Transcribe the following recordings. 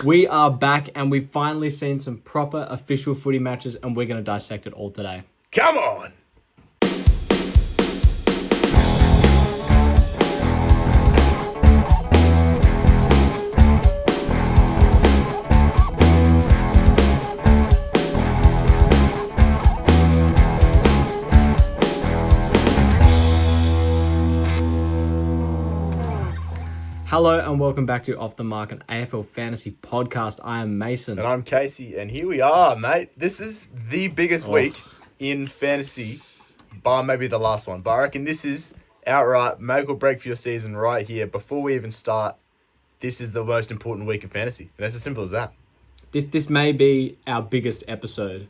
We are back and we've finally seen some proper official footy matches and we're going to dissect it all today. Come on! Hello and welcome back to Off the Mark, an AFL fantasy podcast. I am Mason. And I'm Casey, and here we are, mate. This is the biggest week in fantasy, bar maybe the last one. But I reckon this is outright make or break for your season right here. Before we even start, this is the most important week of fantasy. And it's as simple as that. This may be our biggest episode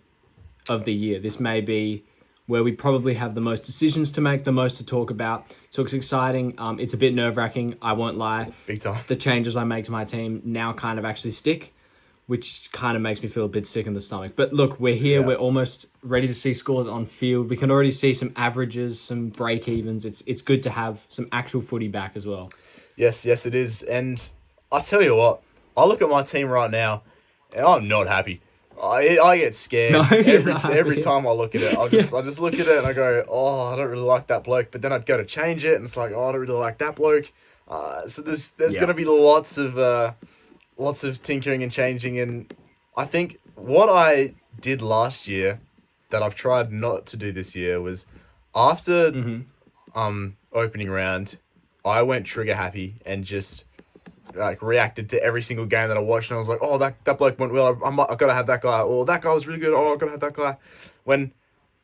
of the year. This may be where we probably have the most decisions to make, the most to talk about. So it's exciting. It's a bit nerve-wracking, I won't lie. Big time. The changes I make to my team now kind of actually stick, which kind of makes me feel a bit sick in the stomach. But look, we're here. Yeah. We're almost ready to see scores on field. We can already see some averages, some break-evens. It's good to have some actual footy back as well. Yes, it is. And I tell you what, I look at my team right now, and I'm not happy. I get scared every time I look at it. I just look at it and I go, oh, I don't really like that bloke. But then I'd go to change it and it's like, oh, I don't really like that bloke. So there's going to be lots of tinkering and changing. And I think what I did last year that I've tried not to do this year was after opening round, I went trigger happy and just reacted to every single game that I watched, and I was like, "Oh, that bloke went well. I've got to have that guy. Or that guy was really good. Oh, I've got to have that guy." When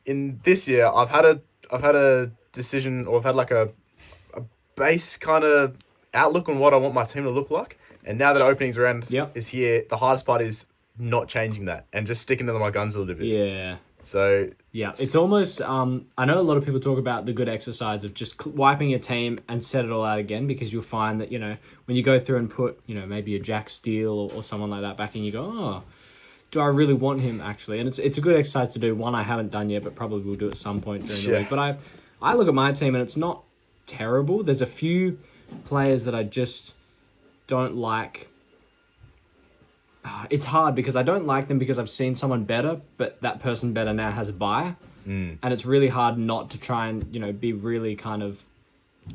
in this year, I've had a decision, or I've had like a base kind of outlook on what I want my team to look like. And now that openings round is here, the hardest part is not changing that and just sticking to my guns a little bit. Yeah. So it's almost I know a lot of people talk about the good exercise of just wiping your team and set it all out again, because you'll find that, when you go through and put, maybe a Jack Steele or someone like that back in, you go, oh, do I really want him actually? And it's a good exercise to do. One I haven't done yet, but probably will do at some point during the week. But I look at my team and it's not terrible. There's a few players that I just don't like. It's hard because I don't like them because I've seen someone better, but that person better now has a bye. And it's really hard not to try and, be really kind of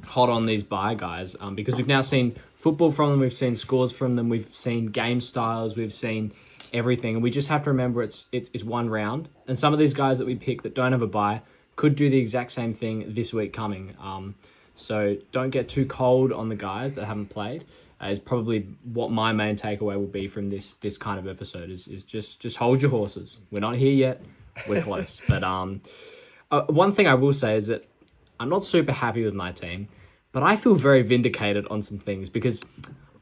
hot on these bye guys, because we've now seen football from them, we've seen scores from them, we've seen game styles, we've seen everything. And we just have to remember it's one round. And some of these guys that we pick that don't have a bye could do the exact same thing this week coming. So don't get too cold on the guys that haven't played. Is probably what my main takeaway will be from this kind of episode is just hold your horses. We're not here yet. We're close. But one thing I will say is that I'm not super happy with my team, but I feel very vindicated on some things because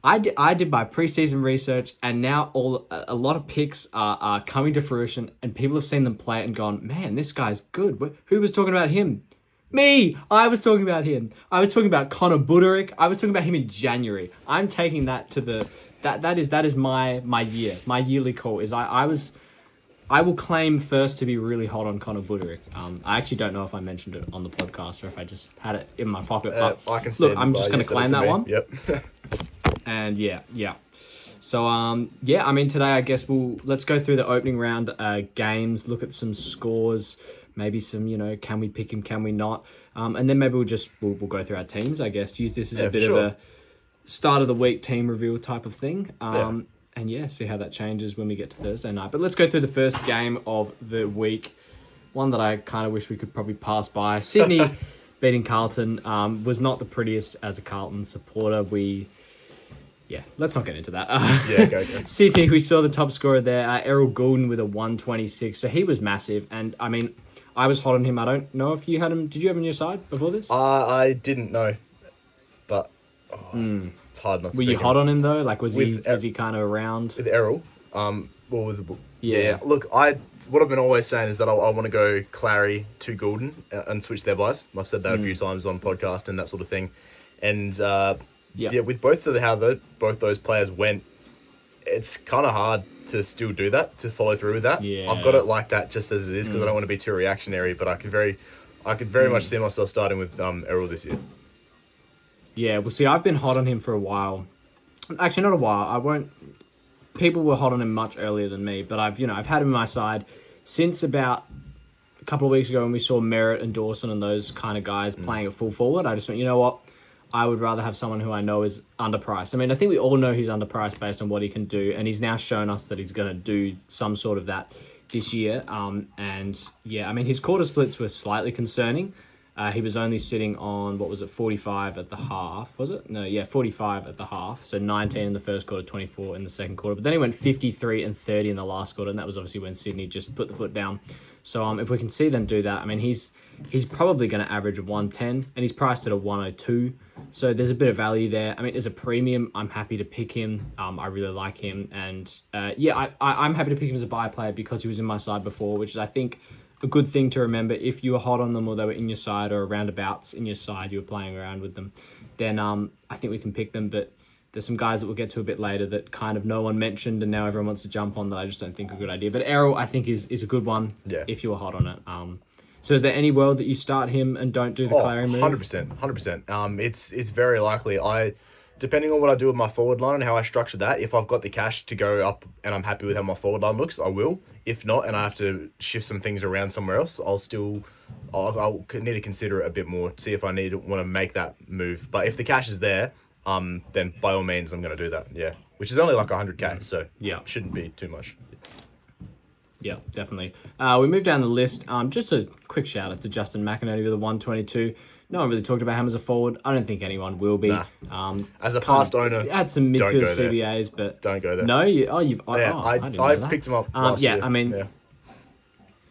I did my preseason research, and now a lot of picks are coming to fruition, and people have seen them play and gone, man, this guy's good. Who was talking about him? Me! I was talking about him. I was talking about Connor Buderick. I was talking about him in January. I'm taking that to that is my year. My yearly call is I will claim first to be really hot on Connor Buderick. I actually don't know if I mentioned it on the podcast or if I just had it in my pocket. But I can look, I'm just going to claim that one. Yep. And yeah. So today I guess let's go through the opening round games, look at some scores. Maybe some, can we pick him, can we not? And then maybe we'll go through our teams, I guess. Use this as a bit of a start of the week team reveal type of thing. And see how that changes when we get to Thursday night. But let's go through the first game of the week. One that I kind of wish we could probably pass by. Sydney beating Carlton was not the prettiest as a Carlton supporter. Let's not get into that. Go. Sydney, we saw the top scorer there, Errol Goulden with a 126. So he was massive. And, I was hot on him. I don't know if you had him. Did you have him on your side before this? I didn't know, but it's hard not to. Were you hot on him though? Like, was he kind of around with Errol? Look, what I've been always saying is that I want to go Clary to Goulden and switch their buys. I've said that a few times on podcast and that sort of thing, and with both those players went, it's kind of hard to still do that, to follow through with that. Yeah. I've got it like that just as it is because I don't want to be too reactionary, but I could very much see myself starting with Errol this year. Yeah, well, see, I've been hot on him for a while. Actually, not a while. I won't people were hot on him much earlier than me, but I've had him on my side since about a couple of weeks ago when we saw Merritt and Dawson and those kind of guys playing at full forward. I just went, you know what? I would rather have someone who I know is underpriced. I mean, I think we all know he's underpriced based on what he can do, and he's now shown us that he's going to do some sort of that this year. And yeah, I mean, his quarter splits were slightly concerning. He was only sitting on, 45 at the half, was it? No, yeah, 45 at the half. So 19 in the first quarter, 24 in the second quarter. But then he went 53 and 30 in the last quarter, and that was obviously when Sydney just put the foot down. So if we can see them do that, I mean, he's probably going to average a 110, and he's priced at a 102. So there's a bit of value there. I mean, as a premium, I'm happy to pick him. I really like him. And I'm happy to pick him as a buy player because he was in my side before, which is, I think, a good thing to remember. If you were hot on them or they were in your side or roundabouts in your side, you were playing around with them, then I think we can pick them. But there's some guys that we'll get to a bit later that kind of no one mentioned and now everyone wants to jump on that I just don't think are a good idea. But Errol, I think, is a good one if you were hot on it. So is there any world that you start him and don't do the Clary move? 100%. It's very likely. Depending on what I do with my forward line and how I structure that, if I've got the cash to go up and I'm happy with how my forward line looks, I will. If not, and I have to shift some things around somewhere else, I'll need to consider it a bit more, see if I want to make that move. But if the cash is there, then by all means, I'm going to do that. Yeah, which is only like 100k, so shouldn't be too much. Yeah, definitely. We move down the list. Just a quick shout out to Justin McInerney with a 122. No one really talked about him as a forward. I don't think anyone will be. Nah. As a past owner, had some midfield CBAs, but don't go there. No, I picked him up. Last year. I mean,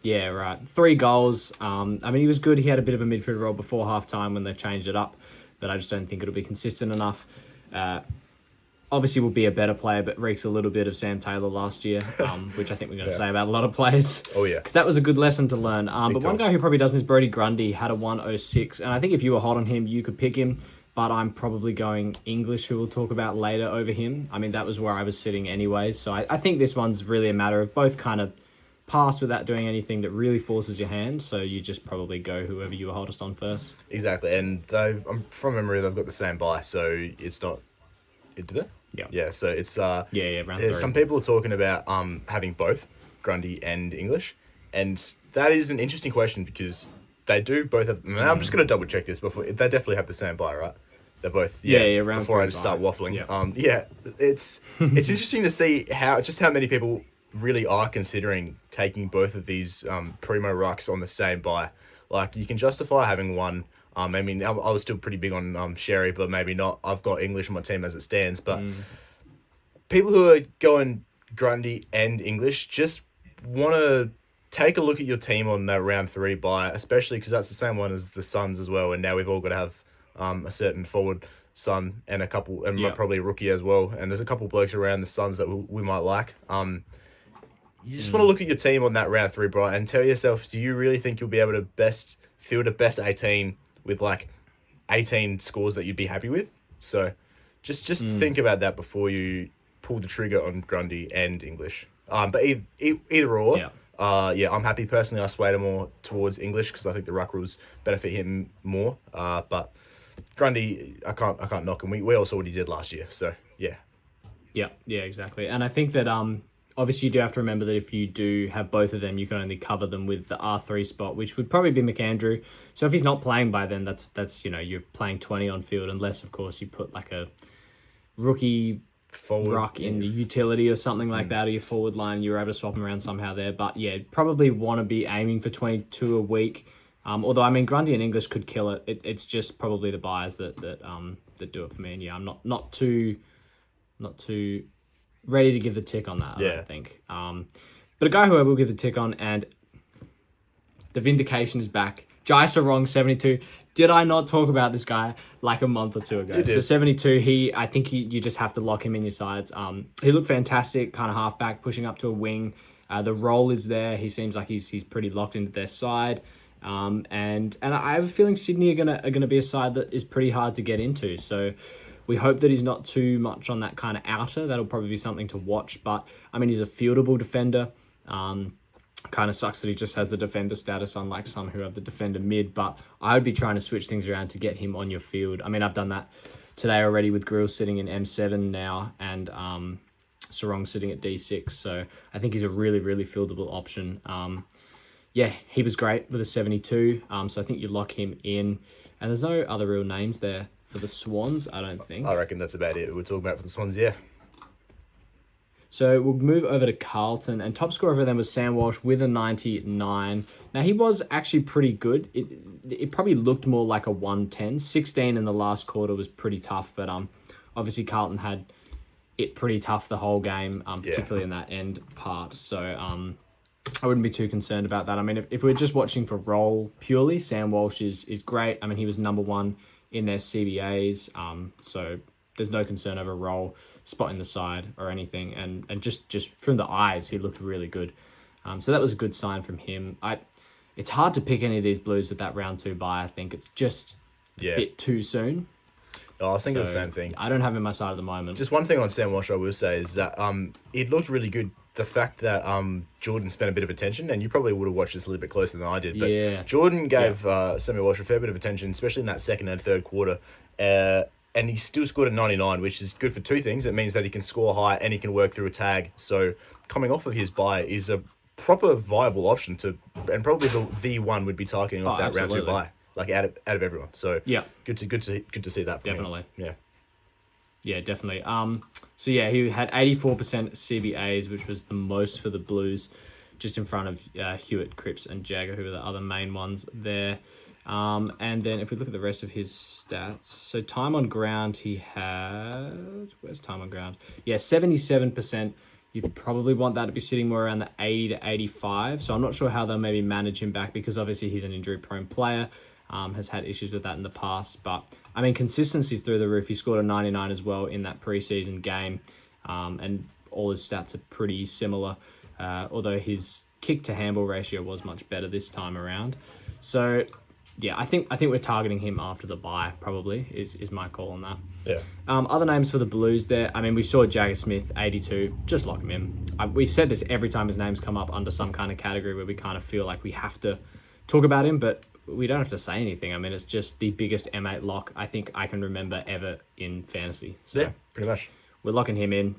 yeah, right. 3 goals. I mean, he was good. He had a bit of a midfield role before halftime when they changed it up, but I just don't think it'll be consistent enough. Obviously, will be a better player, but reeks a little bit of Sam Taylor last year, which I think we're going to say about a lot of players. Oh, yeah. Because that was a good lesson to learn. But one guy who probably doesn't is Brodie Grundy, had a 106. And I think if you were hot on him, you could pick him. But I'm probably going English, who we'll talk about later, over him. I mean, that was where I was sitting anyway. So I think this one's really a matter of both kind of pass without doing anything that really forces your hand. So you just probably go whoever you were hottest on first. Exactly. And from memory, they've got the same buy. So it's not... Did they? Yeah, so it's round 3. Some people are talking about having both Grundy and English, and that is an interesting question because they do both have. I'm just going to double check this before they definitely have the same buy, right? They're both round before 3 I just start waffling. Yeah. It's interesting to see how many people really are considering taking both of these primo rucks on the same buy. Like you can justify having one. I mean, I was still pretty big on Sherry, but maybe not. I've got English on my team as it stands. But people who are going Grundy and English just want to take a look at your team on that round 3 bye, especially because that's the same one as the Suns as well. And now we've all got to have a certain forward Sun and a couple, and probably a rookie as well. And there's a couple blokes around the Suns that we might like. You just want to look at your team on that round 3 bye and tell yourself, do you really think you'll be able to field a best 18 with like 18 scores that you'd be happy with? So just think about that before you pull the trigger on Grundy and English. But either or, I'm happy personally. I swayed more towards English because I think the ruck rules benefit him more. But Grundy, I can't knock him. We all saw what he did last year. So yeah, exactly. And I think that obviously you do have to remember that if you do have both of them, you can only cover them with the R3 spot, which would probably be McAndrew. So if he's not playing by then, that's you're playing 20 on field, unless of course you put like a rookie forward ruck in the utility or something like that, or your forward line, you're able to swap them around somehow there. But yeah, probably want to be aiming for 22 a week. Although I mean Grundy and English could kill it. It's just probably the buyers that do it for me. And yeah, I'm not too ready to give the tick on that, I don't think. But a guy who I will give the tick on, and the vindication is back. Jai Sarong, 72. Did I not talk about this guy like a month or two ago? So 72, I think you just have to lock him in your sides. He looked fantastic, kind of halfback, pushing up to a wing. The role is there. He seems like he's pretty locked into their side. And I have a feeling Sydney are gonna be a side that is pretty hard to get into. So we hope that he's not too much on that kind of outer. That'll probably be something to watch. But I mean, he's a fieldable defender. Kind of sucks that he just has the defender status, unlike some who have the defender mid. But I would be trying to switch things around to get him on your field. I mean, I've done that today already with Grill sitting in M7 now, and Sarong sitting at D6. So I think he's a really, really fieldable option. Yeah, he was great with a 72. So I think you lock him in. And there's no other real names there for the Swans, I don't think. I reckon that's about it we're talking about for the Swans, yeah. So we'll move over to Carlton, and top scorer for them was Sam Walsh with a 99. Now, he was actually pretty good. It probably looked more like a 110. 16 in the last quarter was pretty tough, but obviously Carlton had it pretty tough the whole game, particularly in that end part. So I wouldn't be too concerned about that. I mean, if we're just watching for role purely, Sam Walsh is great. I mean, he was number one in their CBAs, so there's no concern over role, spot in the side or anything. And just from the eyes, he looked really good. So that was a good sign from him. It's hard to pick any of these Blues with that round 2 bye. I think it's just a bit too soon. Oh, I was thinking the same thing. I don't have him on my side at the moment. Just one thing on Sam Walsh I will say is that it looked really good. The fact that Jordan spent a bit of attention, and you probably would have watched this a little bit closer than I did, but Jordan gave Samuel Walsh a fair bit of attention, especially in that second and third quarter. And he still scored a 99, which is good for two things. It means that he can score high and he can work through a tag. So coming off of his bye is a proper viable option to, and probably the one would be targeting off that round 2 bye, like out of everyone. So good to see that. Definitely. Him. Yeah, definitely. So yeah, he had 84% CBAs, which was the most for the Blues, just in front of Hewitt, Cripps, and Jagger, who were the other main ones there. And then if we look at the rest of his stats, so time on ground, he had, where's time on ground? Yeah, 77%. You'd probably want that to be sitting more around the 80 to 85. So I'm not sure how they'll maybe manage him back, because obviously he's an injury-prone player, has had issues with that in the past. But, I mean, consistency's through the roof. He scored a 99 as well in that preseason game, and all his stats are pretty similar, although his kick-to-handball ratio was much better this time around. So yeah, I think we're targeting him after the bye, probably, is my call on that. Yeah. Other names for the Blues there, I mean, we saw Jagger Smith, 82, just lock him in. We've said this every time his name's come up under some kind of category where we kind of feel like we have to talk about him, but we don't have to say anything. I mean, it's just the biggest M8 lock I think I can remember ever in fantasy. So yeah, pretty much. We're locking him in.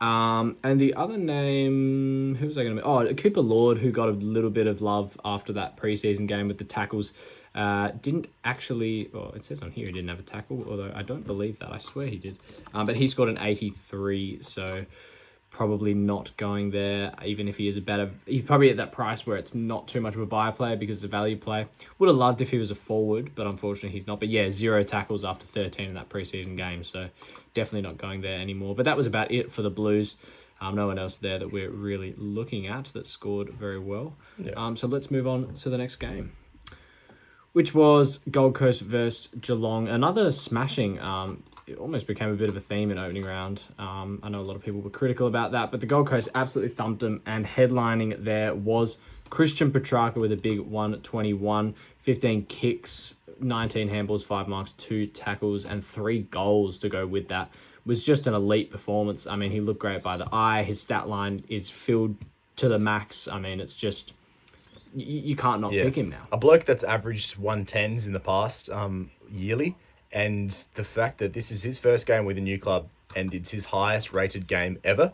And the other name, who was I going to... Oh, Cooper Lord, who got a little bit of love after that preseason game with the tackles. Didn't actually... Oh, it says on here he didn't have a tackle, although I don't believe that. I swear he did. But he scored an 83, so probably not going there, even if he is a better... He's probably at that price where it's not too much of a buy player because it's a value play. Would have loved if he was a forward, but unfortunately he's not. But yeah, 0 tackles after 13 in that preseason game, so definitely not going there anymore. But that was about it for the Blues. No one else there that we're really looking at that scored very well. Yeah. So let's move on to the next game, which was Gold Coast versus Geelong. Another smashing. It almost became a bit of a theme in opening round. I know a lot of people were critical about that, but the Gold Coast absolutely thumped them, and headlining there was Christian Petrarca with a big 121, 15 kicks, 19 handballs, 5 marks, 2 tackles, and 3 goals to go with that. It was just an elite performance. I mean, he looked great by the eye. His stat line is filled to the max. I mean, it's just... You can't not pick him now. A bloke that's averaged 110s in the past yearly, and the fact that this is his first game with a new club and it's his highest rated game ever,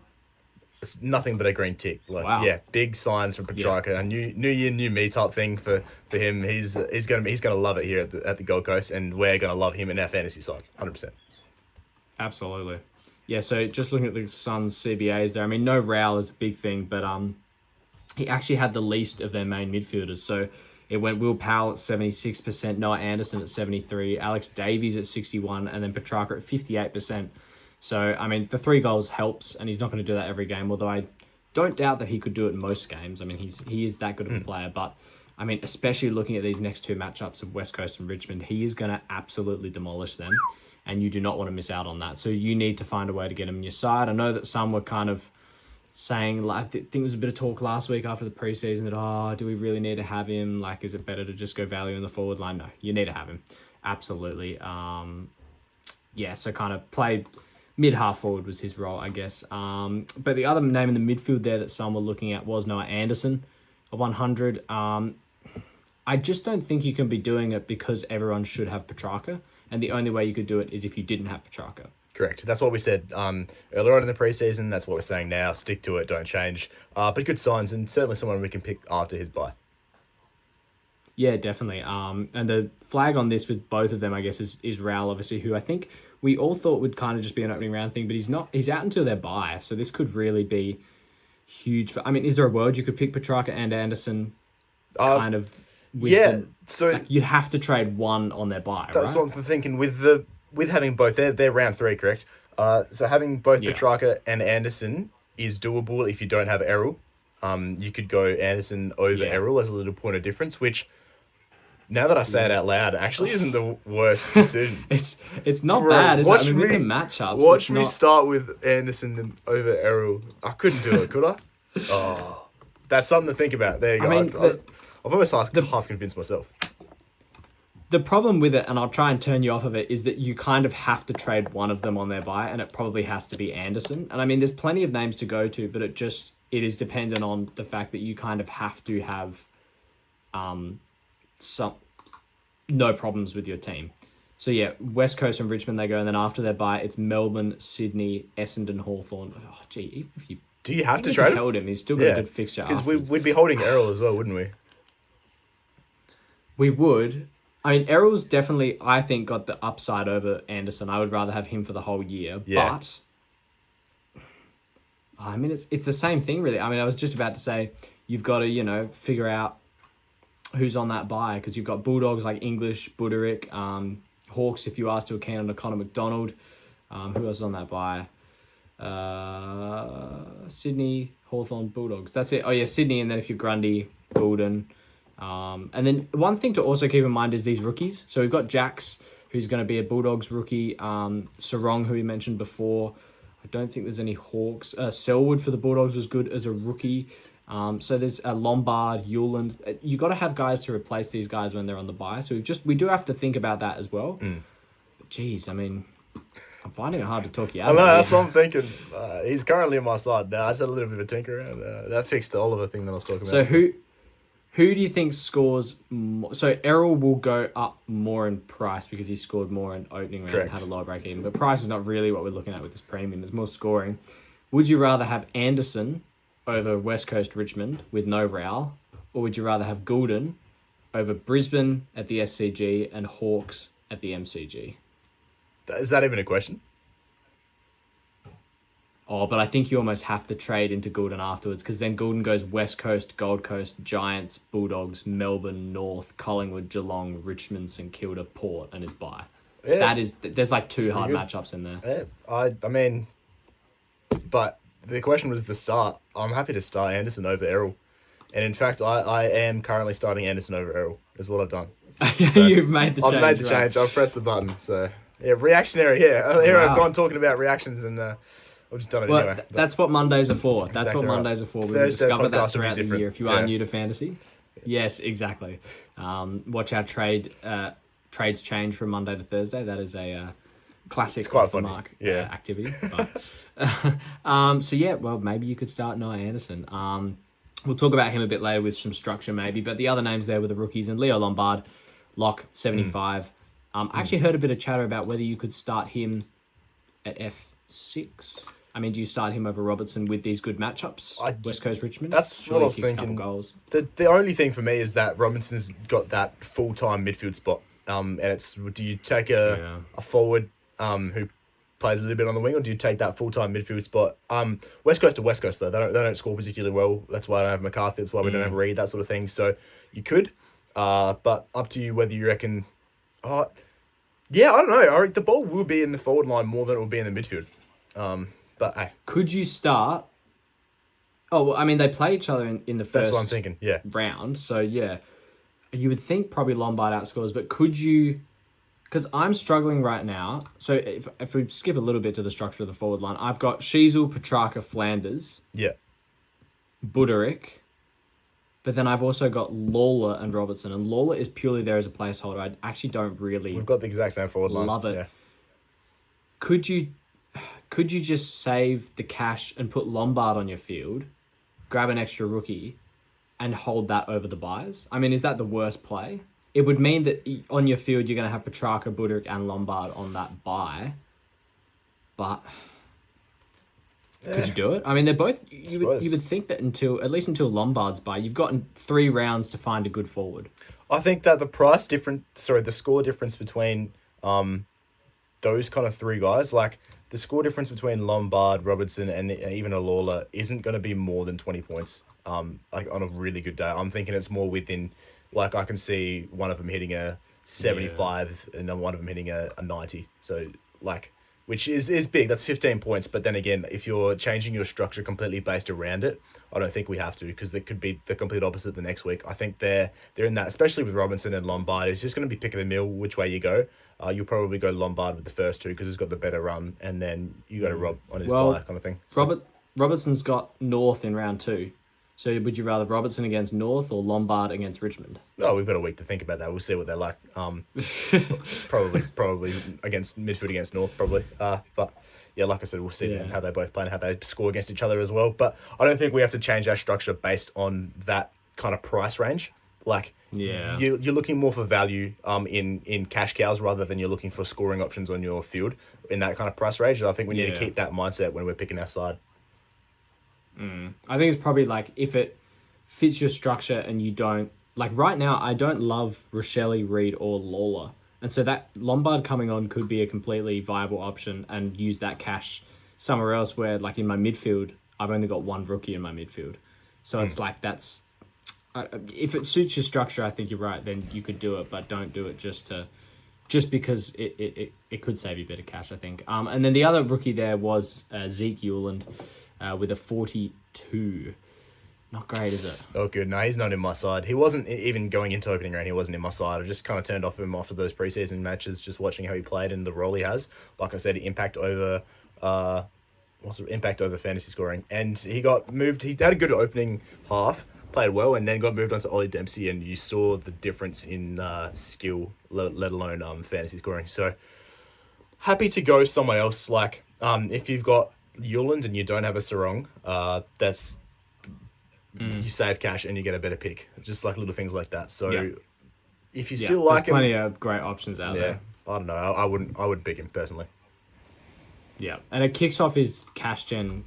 it's nothing but a green tick. Wow. Yeah, big signs from Petrarca. A new year, new me type thing for him. He's gonna love it here at the Gold Coast, and we're gonna love him in our fantasy sides, 100%. Absolutely. Yeah. So just looking at the Suns CBAs there, I mean, no Rowell is a big thing, but he actually had the least of their main midfielders. So it went Will Powell at 76%, Noah Anderson at 73%, Alex Davies at 61%, and then Petrarca at 58%. So, I mean, the 3 goals helps, and he's not going to do that every game, although I don't doubt that he could do it in most games. I mean, he is that good of a player, but, I mean, especially looking at these next 2 matchups of West Coast and Richmond, he is going to absolutely demolish them, and you do not want to miss out on that. So you need to find a way to get him on your side. I know that some were kind of saying, like, I think there was a bit of talk last week after the preseason that, do we really need to have him? Like, is it better to just go value in the forward line? No, you need to have him. Absolutely. So kind of played mid-half forward was his role, I guess. But the other name in the midfield there that some were looking at was Noah Anderson, a 100. I just don't think you can be doing it because everyone should have Petrarca, and the only way you could do it is if you didn't have Petrarca. Correct. That's what we said earlier on in the preseason. That's what we're saying now. Stick to it. Don't change. But good signs, and certainly someone we can pick after his bye. Yeah, definitely. And the flag on this with both of them, I guess, is Raul, obviously, who I think we all thought would kind of just be an opening round thing, but he's not. He's out until their bye, so this could really be huge. I mean, is there a world you could pick Petrarca and Anderson kind of with them? So like, you'd have to trade one on their bye, that's right? what I'm thinking with having both. They're round 3, correct? So having both Petrarca and Anderson is doable if you don't have Errol. You could go Anderson over Errol as a little point of difference, which, now that I say it out loud, actually isn't the worst decision. it's not bad, is it? I mean, with the matchups. Watch me start with Anderson over Errol. I couldn't do it, could I? Oh, that's something to think about. There you go. I mean, I've almost half convinced myself. The problem with it, and I'll try and turn you off of it, is that you kind of have to trade one of them on their bye, and it probably has to be Anderson. And I mean, there's plenty of names to go to, but it is dependent on the fact that you kind of have to have no problems with your team. So yeah, West Coast and Richmond they go, and then after their bye, it's Melbourne, Sydney, Essendon, Hawthorn. Oh gee, do you have to trade him? Held him, he's still got a good fixture. Because we'd be holding Errol as well, wouldn't we? We would. I mean, Errol's definitely, I think, got the upside over Anderson. I would rather have him for the whole year. Yeah. But I mean, it's the same thing, really. I mean, I was just about to say you've got to, figure out who's on that bye, because you've got Bulldogs like English, Buderick, Hawks, if you are still keen on Connor McDonald. Who else is on that bye? Sydney, Hawthorn, Bulldogs. That's it. Oh, yeah, Sydney, and then if you're Grundy, Goulden. And then one thing to also keep in mind is these rookies. So we've got Jax, who's going to be a Bulldogs rookie. Sarong, who we mentioned before. I don't think there's any Hawks. Selwood for the Bulldogs was good as a rookie. So there's Lombard, Hewland. You got to have guys to replace these guys when they're on the bye. So we do have to think about that as well. But geez, I mean, I'm finding it hard to talk you out. I know, that's what I'm thinking. He's currently on my side now. I just had a little bit of a tinker around. That fixed the Oliver thing that I was talking about. So who do you think scores more? So Errol will go up more in price because he scored more in opening round and had a lower break even. But price is not really what we're looking at with this premium. There's more scoring. Would you rather have Anderson over West Coast Richmond with no Raul, or would you rather have Goulden over Brisbane at the SCG and Hawks at the MCG? Is that even a question? Oh, but I think you almost have to trade into Goulden afterwards, because then Goulden goes West Coast, Gold Coast, Giants, Bulldogs, Melbourne, North, Collingwood, Geelong, Richmond, St Kilda, Port, and his bye. Yeah. There's like two hard matchups in there. Yeah, I mean, but the question was the start. I'm happy to start Anderson over Errol. And in fact, I am currently starting Anderson over Errol, is what I've done. So You've made the change. I've made the change. I've pressed the button. So, yeah, reactionary here. Here I've gone talking about reactions and I've just done it anyway. That's what Mondays are for. That's exactly what Mondays are for. We've discovered that throughout the year. If you are new to fantasy. Yes, exactly. Watch our trades change from Monday to Thursday. That is a classic off the mark activity. But, so yeah, well, maybe you could start Noah Anderson. We'll talk about him a bit later with some structure maybe, but the other names there were the rookies, and Leo Lombard, lock 75. I actually heard a bit of chatter about whether you could start him at F6. I mean, do you start him over Robertson with these good matchups? West Coast Richmond? That's what I was thinking. Goals. The only thing for me is that Robinson's got that full-time midfield spot. And it's, do you take a forward who plays a little bit on the wing, or do you take that full-time midfield spot? West Coast to West Coast, though. They don't score particularly well. That's why I don't have McCarthy. That's why we don't have Reid, that sort of thing. So you could, but up to you whether you reckon... yeah, I don't know. The ball will be in the forward line more than it will be in the midfield. But hey. Could you start... Oh, well, I mean, they play each other in the first That's what I'm thinking, round. So, yeah. You would think probably Lombard outscores, but could you... Because I'm struggling right now. So if we skip a little bit to the structure of the forward line, I've got Sheasel, Petrarca, Flanders. Yeah. Buderick. But then I've also got Lawler and Robertson. And Lawler is purely there as a placeholder. I actually don't really... We've got the exact same forward line. Love it. Yeah. Could you just save the cash and put Lombard on your field, grab an extra rookie, and hold that over the buys? I mean, is that the worst play? It would mean that on your field, you're going to have Petrarca, Buderick, and Lombard on that buy. but could you do it? I mean, they're both. You would think that at least until Lombard's bye, you've gotten 3 rounds to find a good forward. I think that the score difference between those kind of 3 guys, like the score difference between Lombard, Robertson, and even a Lawler isn't going to be more than 20 points. Like on a really good day, I'm thinking it's more within. Like I can see one of them hitting a 75 and then one of them hitting a 90. So like, which is big. That's 15 points. But then again, if you're changing your structure completely based around it, I don't think we have to, because it could be the complete opposite the next week. I think they're in that, especially with Robinson and Lombard. It's just going to be pick of the mill which way you go. You'll probably go Lombard with the first 2 because he's got the better run, and then you go to Rob on his bye kind of thing. So. Robertson's got North in round 2. So would you rather Robertson against North or Lombard against Richmond? Oh, we've got a week to think about that. We'll see what they're like. Probably against midfield against North, probably. But yeah, like I said, we'll see how they both play and how they score against each other as well. But I don't think we have to change our structure based on that kind of price range. Like, you're looking more for value in cash cows rather than you're looking for scoring options on your field in that kind of price range. And I think we need to keep that mindset when we're picking our side. I think it's probably like if it fits your structure and you don't... Like right now, I don't love Rochelle, Reed, or Lawler. And so that Lombard coming on could be a completely viable option and use that cash somewhere else where, like in my midfield, I've only got 1 rookie in my midfield. So it's like that's... if it suits your structure, I think you're right, then you could do it, but don't do it just because it could save you a bit of cash, I think. And then the other rookie there was Zeke Euland with a 42. Not great, is it? Oh, good. No, he's not in my side. He wasn't even going into opening round. He wasn't in my side. I just kind of turned off him after those preseason matches, just watching how he played and the role he has. Like I said, impact over fantasy scoring. And he got moved. He had a good opening half, played well, and then got moved on to Ollie Dempsey, and you saw the difference in skill, let alone fantasy scoring. So happy to go someone else. Like if you've got Euland and you don't have a Sarong, that's you save cash and you get a better pick. Just like little things like that. So if you still like him, plenty of great options out there. I don't know. I wouldn't pick him personally. Yeah, and it kicks off his cash gen.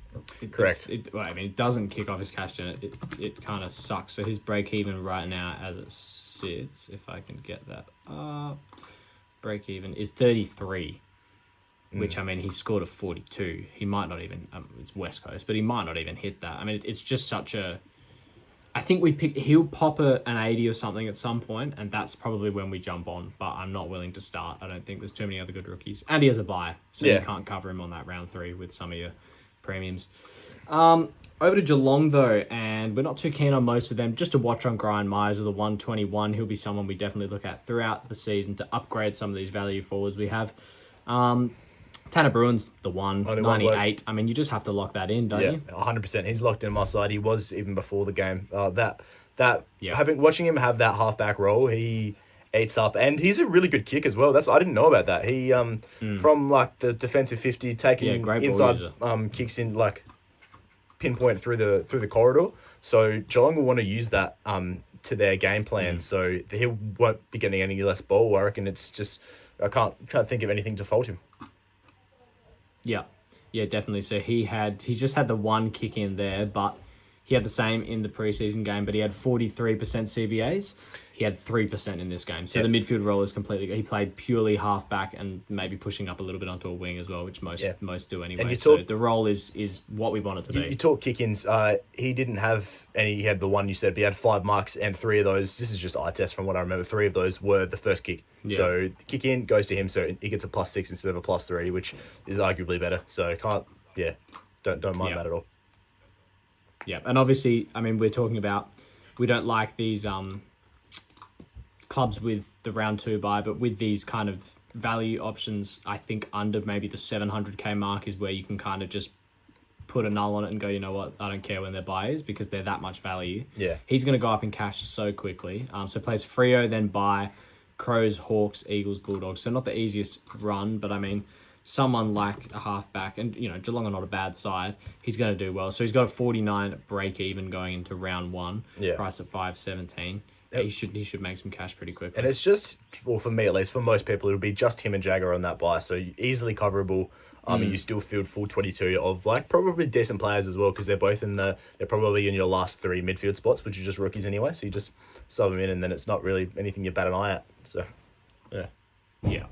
Correct. It doesn't kick off his cash gen. It kind of sucks. So his break even right now, as it sits, if I can get that up, break even is 33. Which he scored a 42. He might not even. It's West Coast, but he might not even hit that. I mean, it's just such a. I think he'll pop an 80 or something at some point, and that's probably when we jump on. But I'm not willing to start. I don't think there's too many other good rookies, and he has a bye, so you can't cover him on that round 3 with some of your premiums. Over to Geelong though, and we're not too keen on most of them. Just to watch on Brian Myers with a 121. He'll be someone we definitely look at throughout the season to upgrade some of these value forwards we have. Tanner Bruin's the 98. I mean, you just have to lock that in, don't you? 100%. He's locked in my side. He was even before the game. Watching him have that halfback role, he eats up, and he's a really good kick as well. I didn't know about that. He from like the defensive 50, taking inside kicks in like pinpoint through the corridor. So Geelong will want to use that to their game plan. So he won't be getting any less ball. I reckon it's just I can't think of anything to fault him. Yeah, definitely. So he just had the 1 kick in there, but he had the same in the preseason game, but he had 43% CBAs. He had 3% in this game. So the midfield role is completely... He played purely half-back and maybe pushing up a little bit onto a wing as well, which most do anyway. So the role is what we want it to be. You talk kick-ins. He didn't have any... He had the 1 you said, but he had 5 marks, and 3 of those... This is just eye test from what I remember. 3 of those were the first kick. Yeah. So the kick-in goes to him, so he gets a +6 instead of a +3, which is arguably better. So don't mind that at all. Yeah, and obviously, I mean, we're talking about... We don't like these... clubs with the round 2 bye, but with these kind of value options, I think under maybe the 700k mark is where you can kind of just put a null on it and go, you know what, I don't care when their bye is because they're that much value. Yeah. He's going to go up in cash so quickly. So plays Freo, then bye, Crows, Hawks, Eagles, Bulldogs. So not the easiest run, but I mean, someone like a halfback, and Geelong are not a bad side, he's going to do well. So he's got a 49 break even going into round 1, price at 5.17. he should make some cash pretty quickly. And it's just, well, for me at least, for most people, it'll be just him and Jagger on that buy, so easily coverable. And you still field full 22 of like probably decent players as well, because they're probably in your last 3 midfield spots, which are just rookies anyway. So you just sub them in, and then it's not really anything you bat an eye at. So, yeah.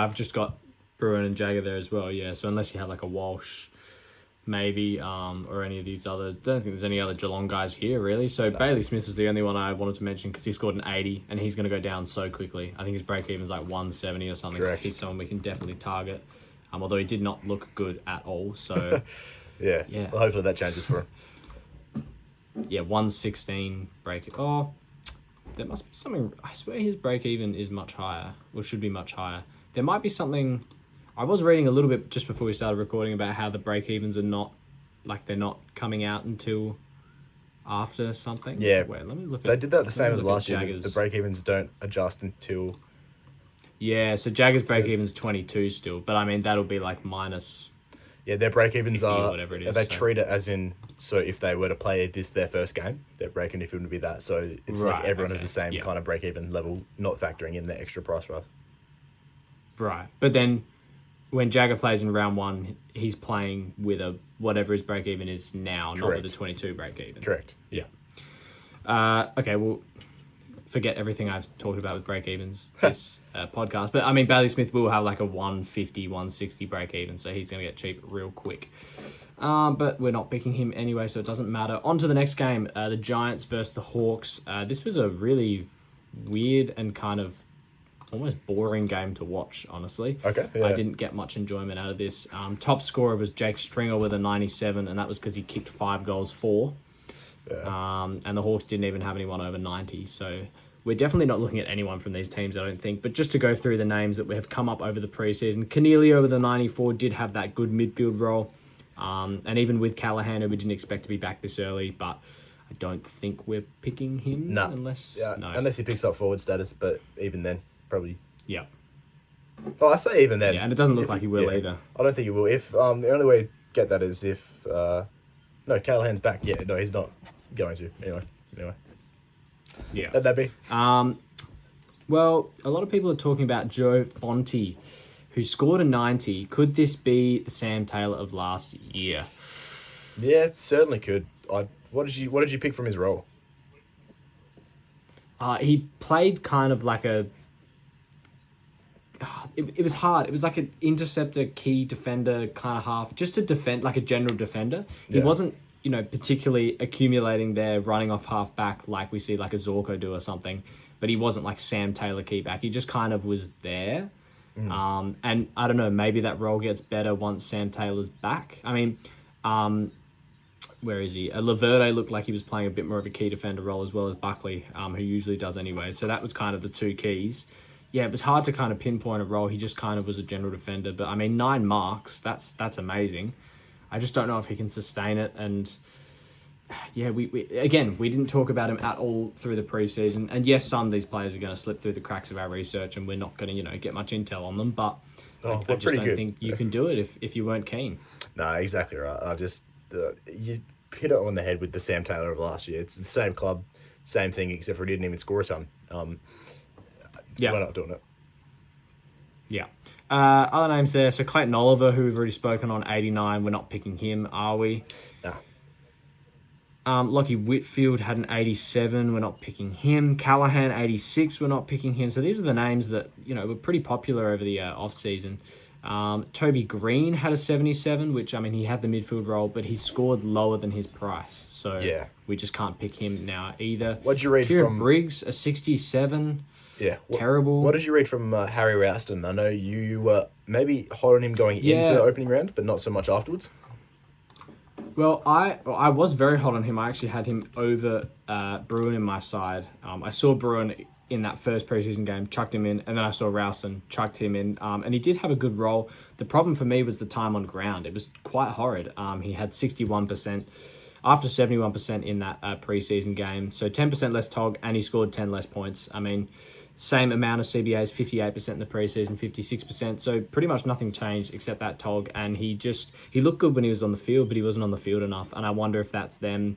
I've just got Bruin and Jagger there as well. Yeah. So unless you have like a Walsh, maybe, or any of these other, don't think there's any other Geelong guys here really. So Bailey Smith is the only one I wanted to mention because he scored an 80, and he's going to go down so quickly. I think his break even is like 170 or something. Correct. So he's someone we can definitely target. Although he did not look good at all, so yeah. Well, hopefully that changes for him. Yeah, 116 break. Oh, there must be something. I swear his break even is much higher, or should be much higher. There might be something. I was reading a little bit just before we started recording about how the break evens are not, like they're not coming out until after something. Yeah, wait, let me look. They did that the same as last year. Jaggers. The break evens don't adjust until. Yeah, so Jagger's break even's 22 still, but I mean that'll be like minus. Yeah, their break evens are. Whatever it is, they treat it as in, so if they were to play this their first game, their break even would be that. So it's like everyone has the same kind of break even level, not factoring in the extra price rise. Right, but then when Jagger plays in round 1, he's playing with a whatever his break even is now, not with a 22 break even. Correct. Yeah. Okay, well, forget everything I've talked about with break evens this podcast. But I mean, Bailey Smith will have like a 150, 160 break even, so he's going to get cheap real quick. But we're not picking him anyway, so it doesn't matter. On to the next game, the Giants versus the Hawks. This was a really weird and kind of almost boring game to watch, honestly. Okay. Yeah. I didn't get much enjoyment out of this. Top scorer was Jake Stringer with a 97, and that was because he kicked 5 goals, 4. Yeah. And the Hawks didn't even have anyone over 90, so we're definitely not looking at anyone from these teams, I don't think. But just to go through the names that we have come up over the preseason, Cornelio with a 94 did have that good midfield role, and even with Callahan, who we didn't expect to be back this early, but I don't think we're picking him unless he picks up forward status. But even then, probably. Yeah. Well, I say even then. Yeah, and it doesn't look like he will either. I don't think he will. If the only way to get that is if no, Callahan's back. Yeah, no, he's not going to. Anyway. Yeah. Let that be. Well, a lot of people are talking about Joe Fonte, who scored a 90. Could this be the Sam Taylor of last year? Yeah, it certainly could. What did you pick from his role? He played kind of like a. It was hard. It was like an interceptor, key defender, kind of half, just to defend, like a general defender. He wasn't, particularly accumulating there, running off half back like we see like a Zorko do or something. But he wasn't like Sam Taylor key back. He just kind of was there. And I don't know, maybe that role gets better once Sam Taylor's back. I mean, where is he? Laverde looked like he was playing a bit more of a key defender role as well as Buckley, who usually does anyway. So that was kind of the two keys. Yeah, it was hard to kind of pinpoint a role. He just kind of was a general defender. But I mean, 9 marks, that's amazing. I just don't know if he can sustain it. And yeah, we didn't talk about him at all through the preseason. And yes, some of these players are going to slip through the cracks of our research, and we're not going to, get much intel on them. But I just don't think you can do it if you weren't keen. No, exactly right. You hit it on the head with the Sam Taylor of last year. It's the same club, same thing, except for he didn't even score a ton. We're not doing it. Yeah. Other names there. So Clayton Oliver, who we've already spoken on, 89. We're not picking him, are we? Nah. Lockie Whitfield had an 87. We're not picking him. Callahan, 86. We're not picking him. So these are the names that, were pretty popular over the off-season. Toby Green had a 77, which, I mean, he had the midfield role, but he scored lower than his price. So we just can't pick him now either. What'd you read Kieran Briggs, a 67. Yeah. Terrible. What did you read from Harry Rouston? I know you were maybe hot on him going into the opening round, but not so much afterwards. Well, I was very hot on him. I actually had him over Bruin in my side. I saw Bruin in that first preseason game, chucked him in, and then I saw Rouston, chucked him in, and he did have a good role. The problem for me was the time on ground. It was quite horrid. He had 61%. After 71% in that preseason game. So 10% less TOG, and he scored 10 less points. I mean, same amount of CBAs, 58% in the preseason, 56%. So pretty much nothing changed except that TOG. And he looked good when he was on the field, but he wasn't on the field enough. And I wonder if that's them,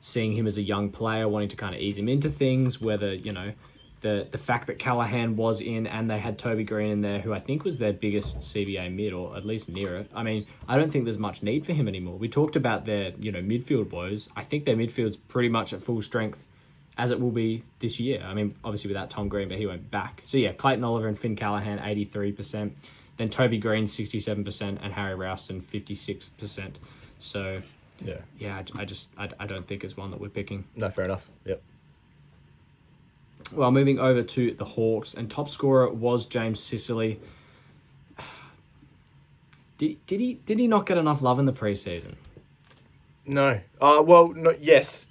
seeing him as a young player, wanting to kind of ease him into things, whether, you know, the fact that Callahan was in and they had Toby Green in there, who I think was their biggest CBA mid, or at least near it. I mean, I don't think there's much need for him anymore. We talked about their, you know, midfield woes. I think their midfield's pretty much at full strength as it will be this year. I mean, obviously without Tom Green, but he went back. So yeah, Clayton Oliver and Finn Callahan, 83%. Then Toby Green, 67%, and Harry Ralston, 56%. So yeah, I don't think it's one that we're picking. No, fair enough. Yep. Well, moving over to the Hawks, and top scorer was James Sicily. Did he not get enough love in the preseason? No. Well, no. Yes,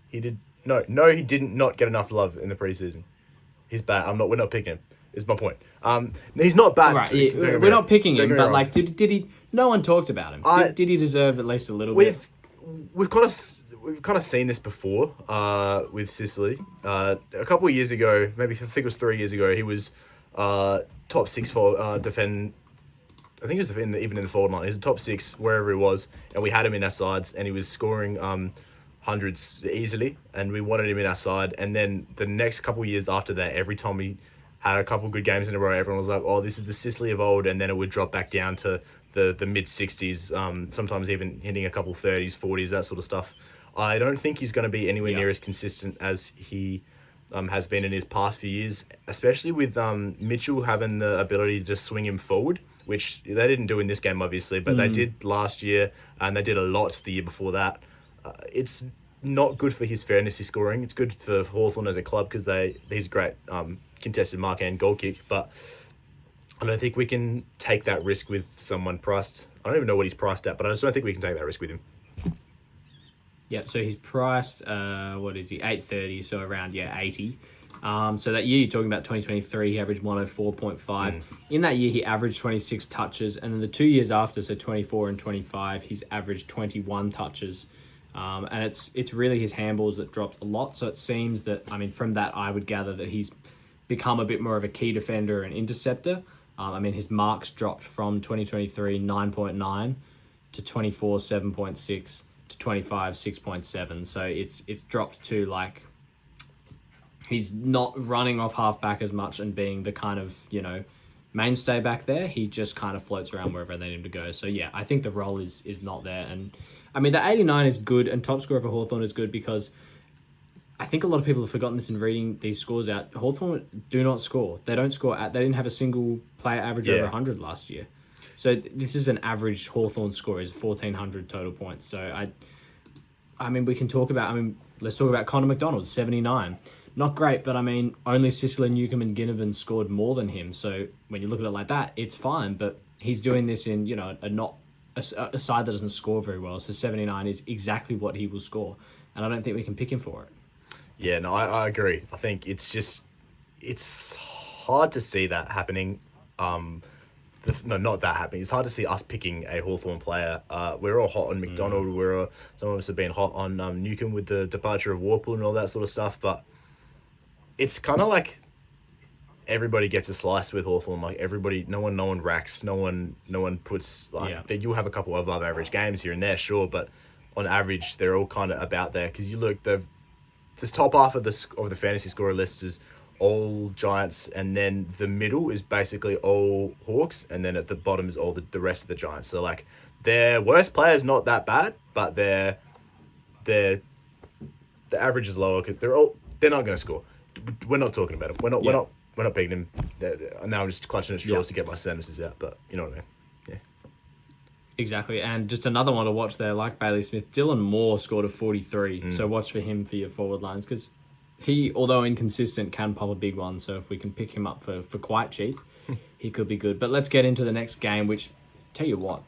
he did. No, he didn't not get enough love in the preseason. He's bad. We're not picking him. Is my point. He's not bad. Right. Yeah, we're not picking him, but like, did he? No one talked about him. Did he deserve at least a little bit? We've kind of seen this before with Sicily. A couple of years ago, maybe I think it was 3 years ago, he was top six for defend. I think it was even in the forward line. He was top six wherever he was, and we had him in our sides, and he was scoring hundreds easily, and we wanted him in our side. And then the next couple of years after that, every time he had a couple of good games in a row, everyone was like, "Oh, this is the Sicily of old," and then it would drop back down to the mid 60s, sometimes even hitting a couple 30s, 40s, that sort of stuff. I don't think he's going to be anywhere near as consistent as he has been in his past few years, especially with Mitchell having the ability to just swing him forward, which they didn't do in this game, obviously, but they did last year, and they did a lot the year before that. It's not good for his fantasy scoring. It's good for Hawthorn as a club because he's great contested mark and goal kick, but I don't think we can take that risk with someone priced. I don't even know what he's priced at, but I just don't think we can take that risk with him. Yeah, so he's priced, what is he, 830, so around, 80. So that year you're talking about 2023, he averaged 104.5. In that year, he averaged 26 touches, and then the 2 years after, so 24 and 25, he's averaged 21 touches. And it's really his handballs that dropped a lot, so it seems that, I mean, from that, I would gather that he's become a bit more of a key defender and interceptor. I mean, his marks dropped from 2023, 9.9 to 24, 7.6 to 25, 6.7. So it's dropped to, like, he's not running off halfback as much and being the kind of, you know, mainstay back there. He just kind of floats around wherever they need him to go. So yeah, I think the role is not there. And I mean, the 89 is good, and top scorer for Hawthorn is good because I think a lot of people have forgotten this in reading these scores out. Hawthorn do not score. They don't score. They didn't have a single player average over 100 last year. So this is an average Hawthorn score, is 1,400 total points. So I mean, we can talk about, let's talk about Connor McDonald, 79. Not great, but I mean, only Sicily, Newcomb and Ginnivan scored more than him. So when you look at it like that, it's fine. But he's doing this in, you know, a side that doesn't score very well. So 79 is exactly what he will score. And I don't think we can pick him for it. Yeah, no, I agree. I think it's hard to see that happening. Not that happening. It's hard to see us picking a Hawthorn player. We're all hot on McDonald. Some of us have been hot on Newcomb with the departure of Warple and all that sort of stuff. But it's kind of like everybody gets a slice with Hawthorn. Like everybody, no one racks. No one puts you'll have a couple of above average games here and there, sure, but on average they're all kind of about there. Because you look, this top half of the fantasy scorer list is all Giants, and then the middle is basically all Hawks, and then at the bottom is all the rest of the Giants. So like their worst players not that bad, but the average is lower because they're not going to score. We're not talking about them. We're not picking them. Now I'm just clutching at straws to get my sentences out, but you know what I mean. Yeah. Exactly, and just another one to watch there, like Bailey Smith. Dylan Moore scored a 43, so watch for him for your forward lines, because he, although inconsistent, can pop a big one. So if we can pick him up for quite cheap, he could be good. But let's get into the next game, which, tell you what,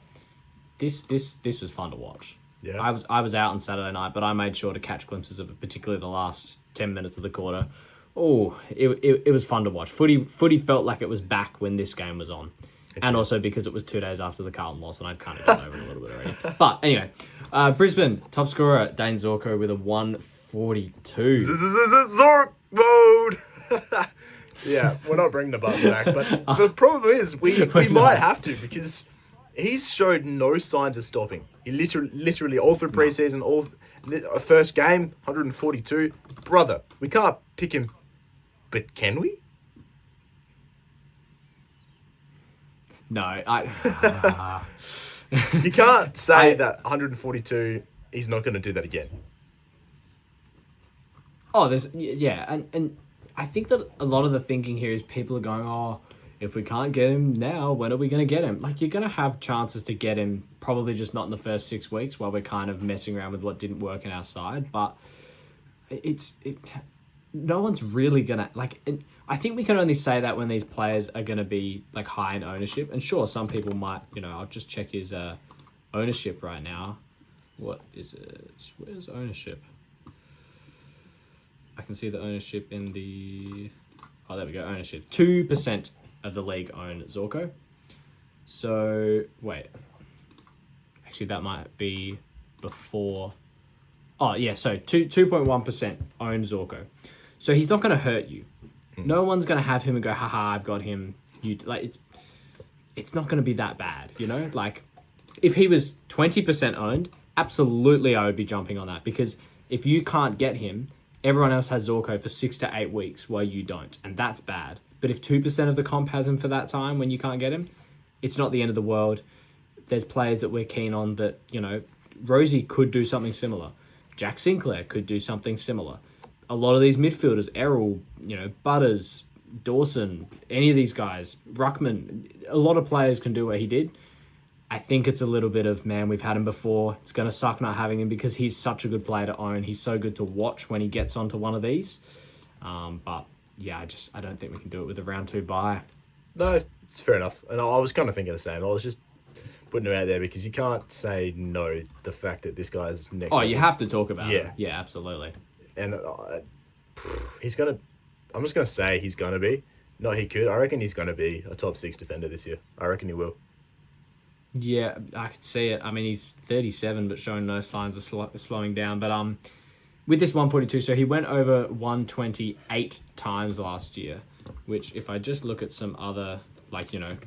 this was fun to watch. Yeah. I was out on Saturday night, but I made sure to catch glimpses of it, particularly the last 10 minutes of the quarter. Oh, it was fun to watch. Footy felt like it was back when this game was on. And also because it was 2 days after the Carlton loss, and I'd kind of gotten over it a little bit already. But anyway, Brisbane, top scorer, Dane Zorko with a 142. Zork mode! Yeah, we're not bringing the button back, but the problem is we might have to, because he's showed no signs of stopping. He literally all through preseason, first game, 142. Brother, we can't pick him, but can we? No, You can't say that 142. He's not going to do that again. Oh, and I think that a lot of the thinking here is people are going, oh, if we can't get him now, when are we going to get him? Like, you're going to have chances to get him, probably just not in the first 6 weeks while we're kind of messing around with what didn't work in our side. But no one's really going to, like, I think we can only say that when these players are going to be, like, high in ownership. And sure, some people might, I'll just check his ownership right now. What is it? Where's ownership? I can see the ownership in the... Oh, there we go, ownership. 2% of the league own Zorko. So, wait. Actually, that might be before... Oh, yeah, so 2.1% own Zorko. So he's not going to hurt you. No one's going to have him and go, haha, I've got him. It's not going to be that bad, Like, if he was 20% owned, absolutely I would be jumping on that. Because if you can't get him, everyone else has Zorko for 6 to 8 weeks while you don't. And that's bad. But if 2% of the comp has him for that time when you can't get him, it's not the end of the world. There's players that we're keen on that, Rosie could do something similar. Jack Sinclair could do something similar. A lot of these midfielders, Errol, Butters, Dawson, any of these guys, Ruckman, a lot of players can do what he did. I think it's a little bit of, man, we've had him before. It's going to suck not having him because he's such a good player to own. He's so good to watch when he gets onto one of these. But yeah, I don't think we can do it with a round 2 bye. No, it's fair enough. And I was kind of thinking the same. I was just putting him out there because you can't say no the fact that this guy's next. Oh, you have to talk about it. Yeah. Yeah, absolutely. And he's going to... I'm just going to say he's going to be. Not he could. I reckon he's going to be a top 6 defender this year. I reckon he will. Yeah, I could see it. I mean, he's 37, but showing no signs of slowing down. But with this 142, so he went over 128 times last year, which if I just look at some other,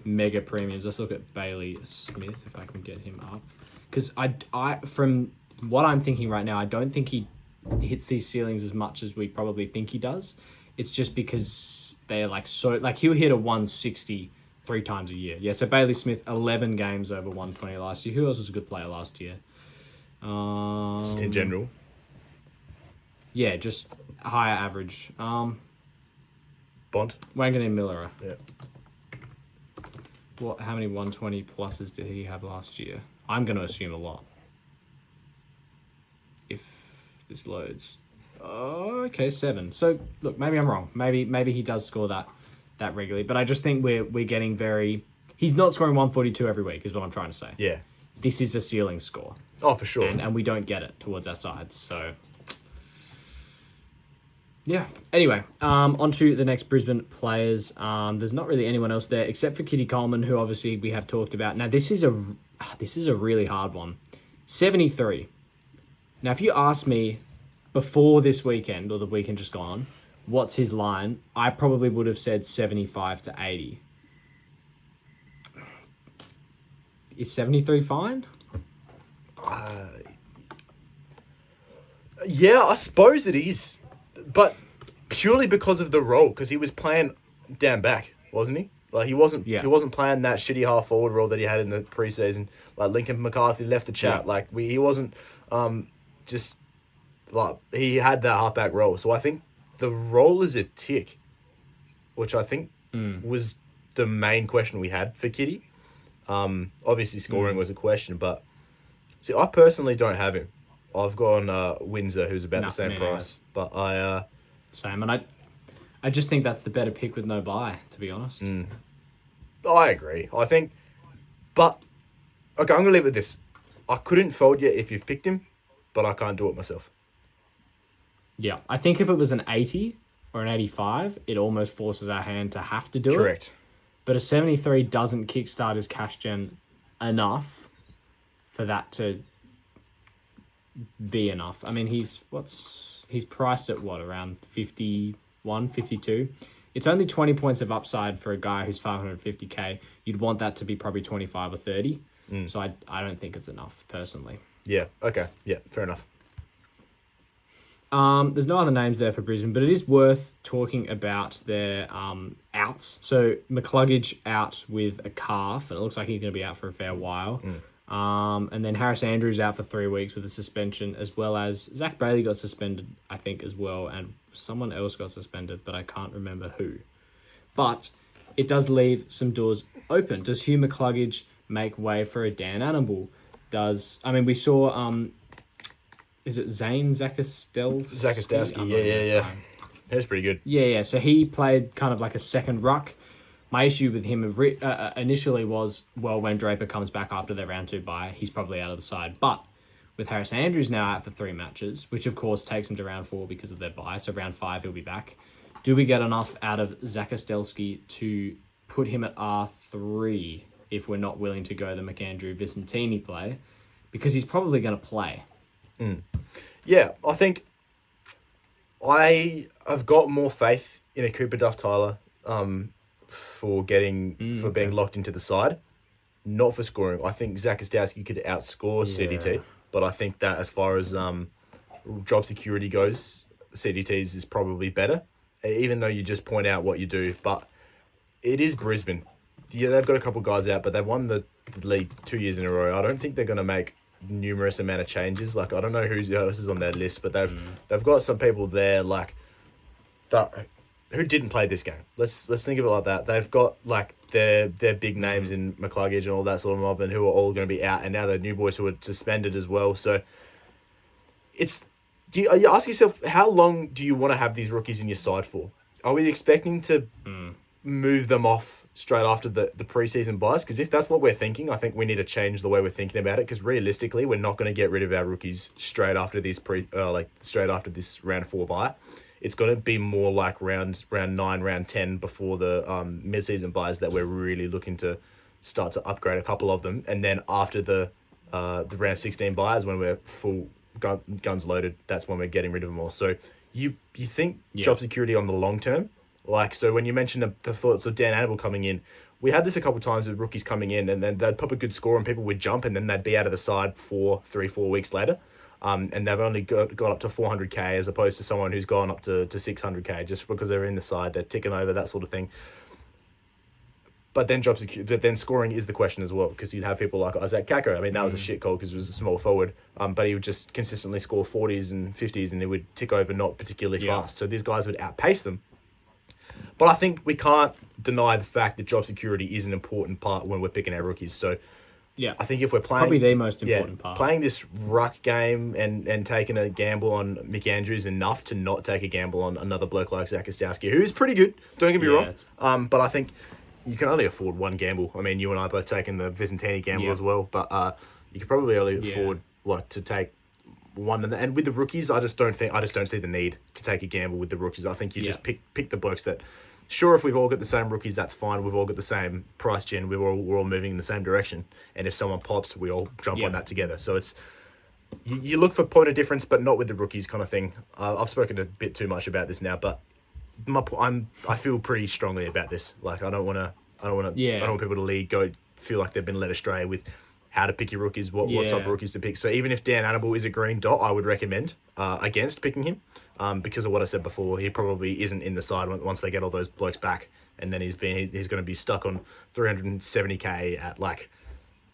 mega premiums, let's look at Bailey Smith, if I can get him up. Because I from what I'm thinking right now, I don't think he hits these ceilings as much as we probably think he does. It's just because they're he'll hit a 160 3 times a year. Yeah, so Bailey Smith, 11 games over 120 last year. Who else was a good player last year? Just in general. Yeah, just higher average. Bond. Wangan and Miller. Yeah. How many 120 pluses did he have last year? I'm going to assume a lot. If this loads. Oh, okay, 7. So, look, maybe I'm wrong. Maybe he does score that regularly, but I just think we're getting very... He's not scoring 142 every week, is what I'm trying to say. Yeah. This is a ceiling score. Oh, for sure. And we don't get it towards our sides, so... Yeah. Anyway, on to the next Brisbane players. There's not really anyone else there, except for Kitty Coleman, who obviously we have talked about. Now, this is a really hard one. 73. Now, if you ask me before this weekend, or the weekend just gone, what's his line? I probably would have said 75 to 80. Is 73 fine? Yeah, I suppose it is. But purely because of the role, because he was playing down back, wasn't he? Like, he wasn't playing that shitty half forward role that he had in the preseason. Like, Lincoln McCarthy left the chat. Yeah. Like, he wasn't just... Like, he had that halfback role. So I think the role is a tick, which I think was the main question we had for Kitty. Obviously, scoring was a question, but see, I personally don't have him. I've gone Windsor, who's about the same price, but I same, and I just think that's the better pick with no buy, to be honest. I agree. I think, but okay, I'm gonna leave it with this. I couldn't fold you if you've picked him, but I can't do it myself. Yeah, I think if it was an 80 or an 85, it almost forces our hand to have to do it. Correct. But a 73 doesn't kickstart his cash gen enough for that to be enough. I mean, he's priced at what, around 51, 52? It's only 20 points of upside for a guy who's 550k. You'd want that to be probably 25 or 30. So I don't think it's enough, personally. Yeah, okay. Yeah, fair enough. There's no other names there for Brisbane, but it is worth talking about their outs. So McCluggage out with a calf, and it looks like he's going to be out for a fair while. And then Harris Andrews out for 3 weeks with a suspension, as well as Zach Bailey got suspended, I think, as well, and someone else got suspended, but I can't remember who. But it does leave some doors open. Does Hugh McCluggage make way for a Dan Annable? We saw... is it Zane Zakastelski? Zakastelski, yeah. That was pretty good. Yeah. So he played kind of like a second ruck. My issue with him initially was, well, when Draper comes back after their round 2 bye, he's probably out of the side. But with Harris Andrews now out for 3 matches, which of course takes him to round 4 because of their bye, so round 5 he'll be back. Do we get enough out of Zakastelski to put him at R3 if we're not willing to go the McAndrew Vicentini play? Because he's probably going to play. Yeah, I think I have got more faith in a Cooper Duff Tyler for being locked into the side, not for scoring. I think Zakastelski could outscore CDT, but I think that as far as job security goes, CDT's is probably better, even though you just point out what you do. But it is Brisbane. Yeah, they've got a couple guys out, but they've won the league 2 years in a row. I don't think they're going to make numerous amount of changes. Like, I don't know who else is on their list, but they've got some people there like that who didn't play this game. Let's think of it like that. They've got like their big names in McCluggage and all that sort of mob, and who are all going to be out, and now the new boys who are suspended as well. So you ask yourself, how long do you want to have these rookies in your side for? Are we expecting to move them off straight after the preseason buys? Because if that's what we're thinking, I think we need to change the way we're thinking about it. Because realistically, we're not going to get rid of our rookies straight after this round 4 buy. It's going to be more like round 9, round 10 before the mid-season buys that we're really looking to start to upgrade a couple of them, and then after the round 16 buys, when we're full guns loaded, that's when we're getting rid of them all. So you think job security on the long term? Like, so when you mentioned the thoughts of Dan Annable coming in, we had this a couple of times with rookies coming in, and then they'd pop a good score and people would jump, and then they'd be out of the side for 3-4 weeks later. And they've only got up to 400k as opposed to someone who's gone up to 600k just because they're in the side, they're ticking over, that sort of thing. But then scoring is the question as well, because you'd have people like Isaac Kako. I mean, that was a shit call because it was a small forward, but he would just consistently score 40s and 50s, and it would tick over not particularly fast. So these guys would outpace them. But I think we can't deny the fact that job security is an important part when we're picking our rookies. So yeah, I think if we're playing... Probably the most important part. Playing this ruck game and taking a gamble on McAndrew is enough to not take a gamble on another bloke like Zakastelski, who is pretty good, don't get me wrong. But I think you can only afford one gamble. I mean, you and I both taken the Vicentini gamble as well, but you could probably only afford to take one. And with the rookies, I just don't see the need to take a gamble with the rookies. I think you just pick the blokes that... Sure, if we've all got the same rookies, that's fine. We've all got the same price gen. We're all moving in the same direction. And if someone pops, we all jump on that together. So it's you look for point of difference, but not with the rookies kind of thing. I've spoken a bit too much about this now, but I feel pretty strongly about this. Like, I don't want people to feel like they've been led astray with how to pick your rookies, what type of rookies to pick. So even if Dan Annable is a green dot, I would recommend against picking him because of what I said before. He probably isn't in the side once they get all those blokes back, and then he's going to be stuck on 370k at like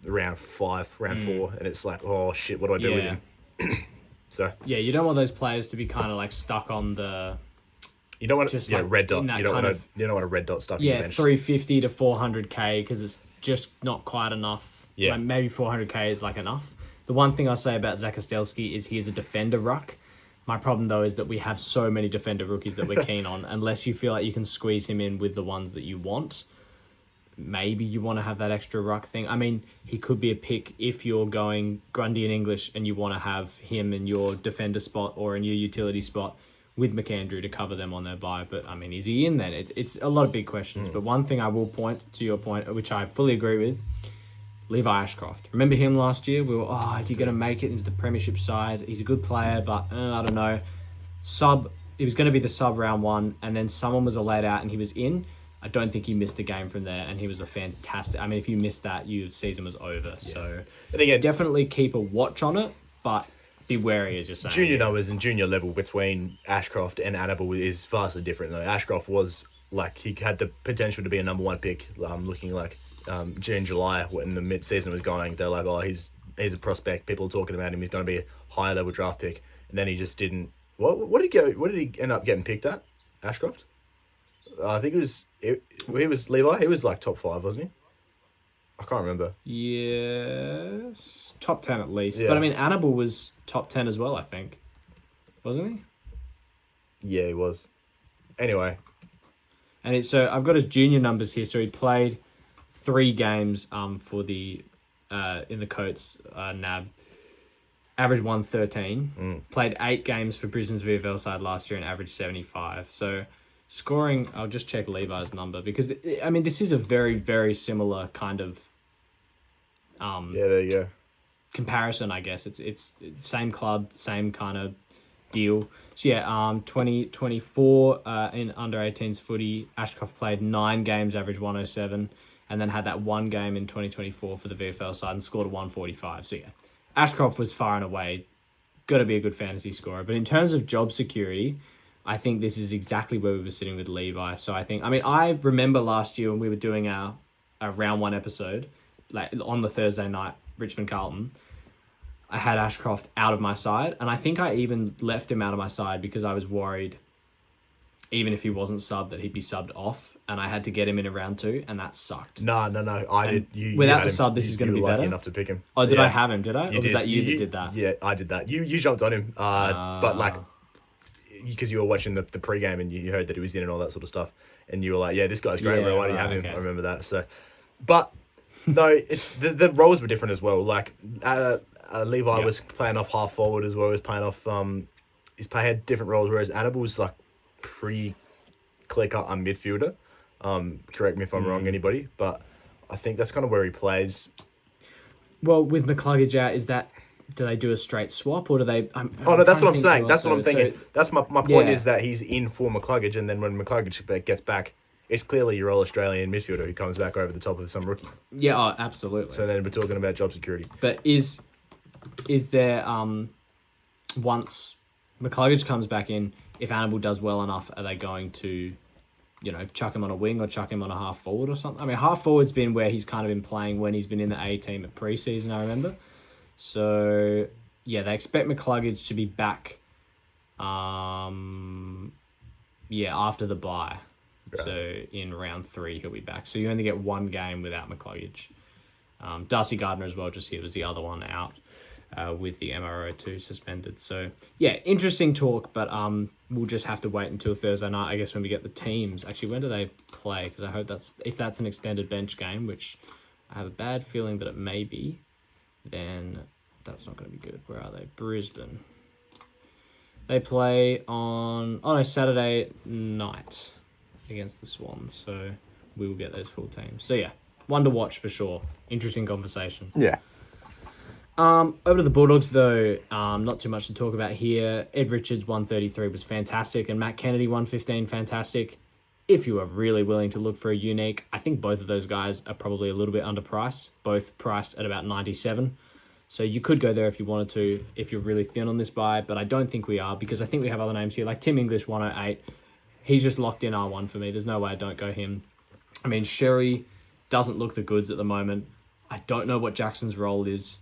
round 5, round 4, and it's like, oh shit, what do I do with him? So yeah, you don't want those players to be kind of like stuck on the... You don't want just red dot. You don't want a red dot stuck in the bench. 350 to 400k because it's just not quite enough. Yeah, like maybe 400k is like enough. The one thing I'll say about Zakastelski is he is a defender ruck. My problem though is that we have so many defender rookies that we're keen on. Unless you feel like you can squeeze him in with the ones that you want, maybe you want to have that extra ruck thing. I mean, he could be a pick if you're going Grundy and English and you want to have him in your defender spot or in your utility spot with McAndrew to cover them on their bye. But I mean, is he in then? It's a lot of big questions. But one thing I will point to your point, which I fully agree with, Levi Ashcroft. Remember him last year? We were, is he going to make it into the premiership side? He's a good player, but I don't know. He was going to be the sub round 1, and then someone was laid out and he was in. I don't think he missed a game from there, and he was a fantastic. I mean, if you missed that, your season was over. Yeah. So, and again, definitely keep a watch on it, but be wary, as you're saying. Junior numbers and junior level between Ashcroft and Annabelle is vastly different, though. Ashcroft was like, he had the potential to be a number one pick, looking like June, July, when the mid-season was going. They're like, oh, he's a prospect. People are talking about him. He's going to be a higher level draft pick. And then he just didn't. What did he go? What did he end up getting picked at? Ashcroft? I think he was Levi. He was like top 5, wasn't he? I can't remember. Yes, top 10 at least. Yeah. But I mean, Annabelle was top 10 as well, I think. Wasn't he? Yeah, he was. Anyway. And so I've got his junior numbers here. So he played 3 games for the in the Coates NAB. Averaged 113. Played 8 games for Brisbane's VFL side last year and averaged 75. So scoring, I'll just check Levi's number because, I mean, this is a very, very similar kind of yeah, there you go. comparison, I guess. It's same club, same kind of deal. So yeah, 2024 in under 18s footy, Ashcroft played 9 games, averaged 107, and then had that 1 game in 2024 for the VFL side and scored a 145. So yeah, Ashcroft was far and away got to be a good fantasy scorer. But in terms of job security, I think this is exactly where we were sitting with Levi. So I remember last year when we were doing our round 1 episode, like on the Thursday night, Richmond Carlton, I had Ashcroft out of my side, and I think I even left him out of my side because I was worried, even if he wasn't subbed, that he'd be subbed off, and I had to get him in a round 2, and that sucked. No. I did. Without the sub, this is going to be better. Lucky enough to pick him. Oh, did I have him? Did I? Or was did. that you that did that? Yeah, I did that. You jumped on him, but like, because you were watching the pregame and you heard that he was in and all that sort of stuff, and you were like, "Yeah, this guy's great. Why do you have him?" Okay. I remember that. So, but no, it's the roles were different as well. Like, Levi was playing off half forward as well. He was playing off. Had different roles, whereas Annabelle was like pretty clear cut a midfielder. Correct me if I'm wrong, anybody, but I think that's kind of where he plays. Well, with McCluggage out, do they do a straight swap or do they? No, that's what I'm saying. That's what I'm thinking. That's my point is that he's in for McCluggage, and then when McCluggage gets back, it's clearly your all-Australian midfielder who comes back over the top of some rookie. Yeah, absolutely. So then we're talking about job security. But is there once McCluggage comes back in, if Annabelle does well enough, are they going to, chuck him on a wing or chuck him on a half forward or something? I mean, half forward's been where he's kind of been playing when he's been in the A team at preseason, I remember. So yeah, they expect McCluggage to be back. After the bye. Right. So in round 3 he'll be back. So you only get 1 game without McCluggage. Darcy Gardner as well, just here was the other one out with the MRO2 suspended. So yeah, interesting talk, but we'll just have to wait until Thursday night, I guess, when we get the teams. Actually, when do they play? Because I hope if that's an extended bench game, which I have a bad feeling that it may be, then that's not going to be good. Where are they? Brisbane. They play on Saturday night against the Swans, so we will get those full teams. So yeah, one to watch for sure. Interesting conversation. Yeah. Over to the Bulldogs though, not too much to talk about here. Ed Richards 133 was fantastic, and Matt Kennedy 115 fantastic. If you are really willing to look for a unique, I think both of those guys are probably a little bit underpriced, both priced at about 97. So you could go there if you wanted to, if you're really thin on this buy, but I don't think we are, because I think we have other names here, like Tim English 108. He's just locked in R1 for me. There's no way I don't go him. I mean, Sherry doesn't look the goods at the moment. I don't know what Jackson's role is.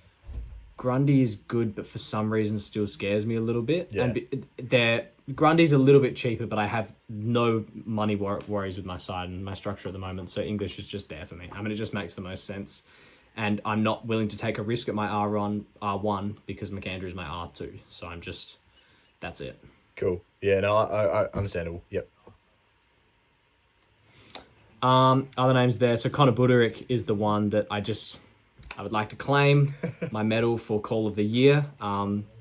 Grundy is good, but for some reason still scares me a little bit. Yeah. And Grundy's a little bit cheaper, but I have no money worries with my side and my structure at the moment. So English is just there for me. I mean, it just makes the most sense. And I'm not willing to take a risk at my R1 because McAndrew is my R2. So that's it. Cool. Yeah, no, I understandable. Yep. Other names there. So Connor Buderick is the one that I would like to claim my medal for Call of the Year.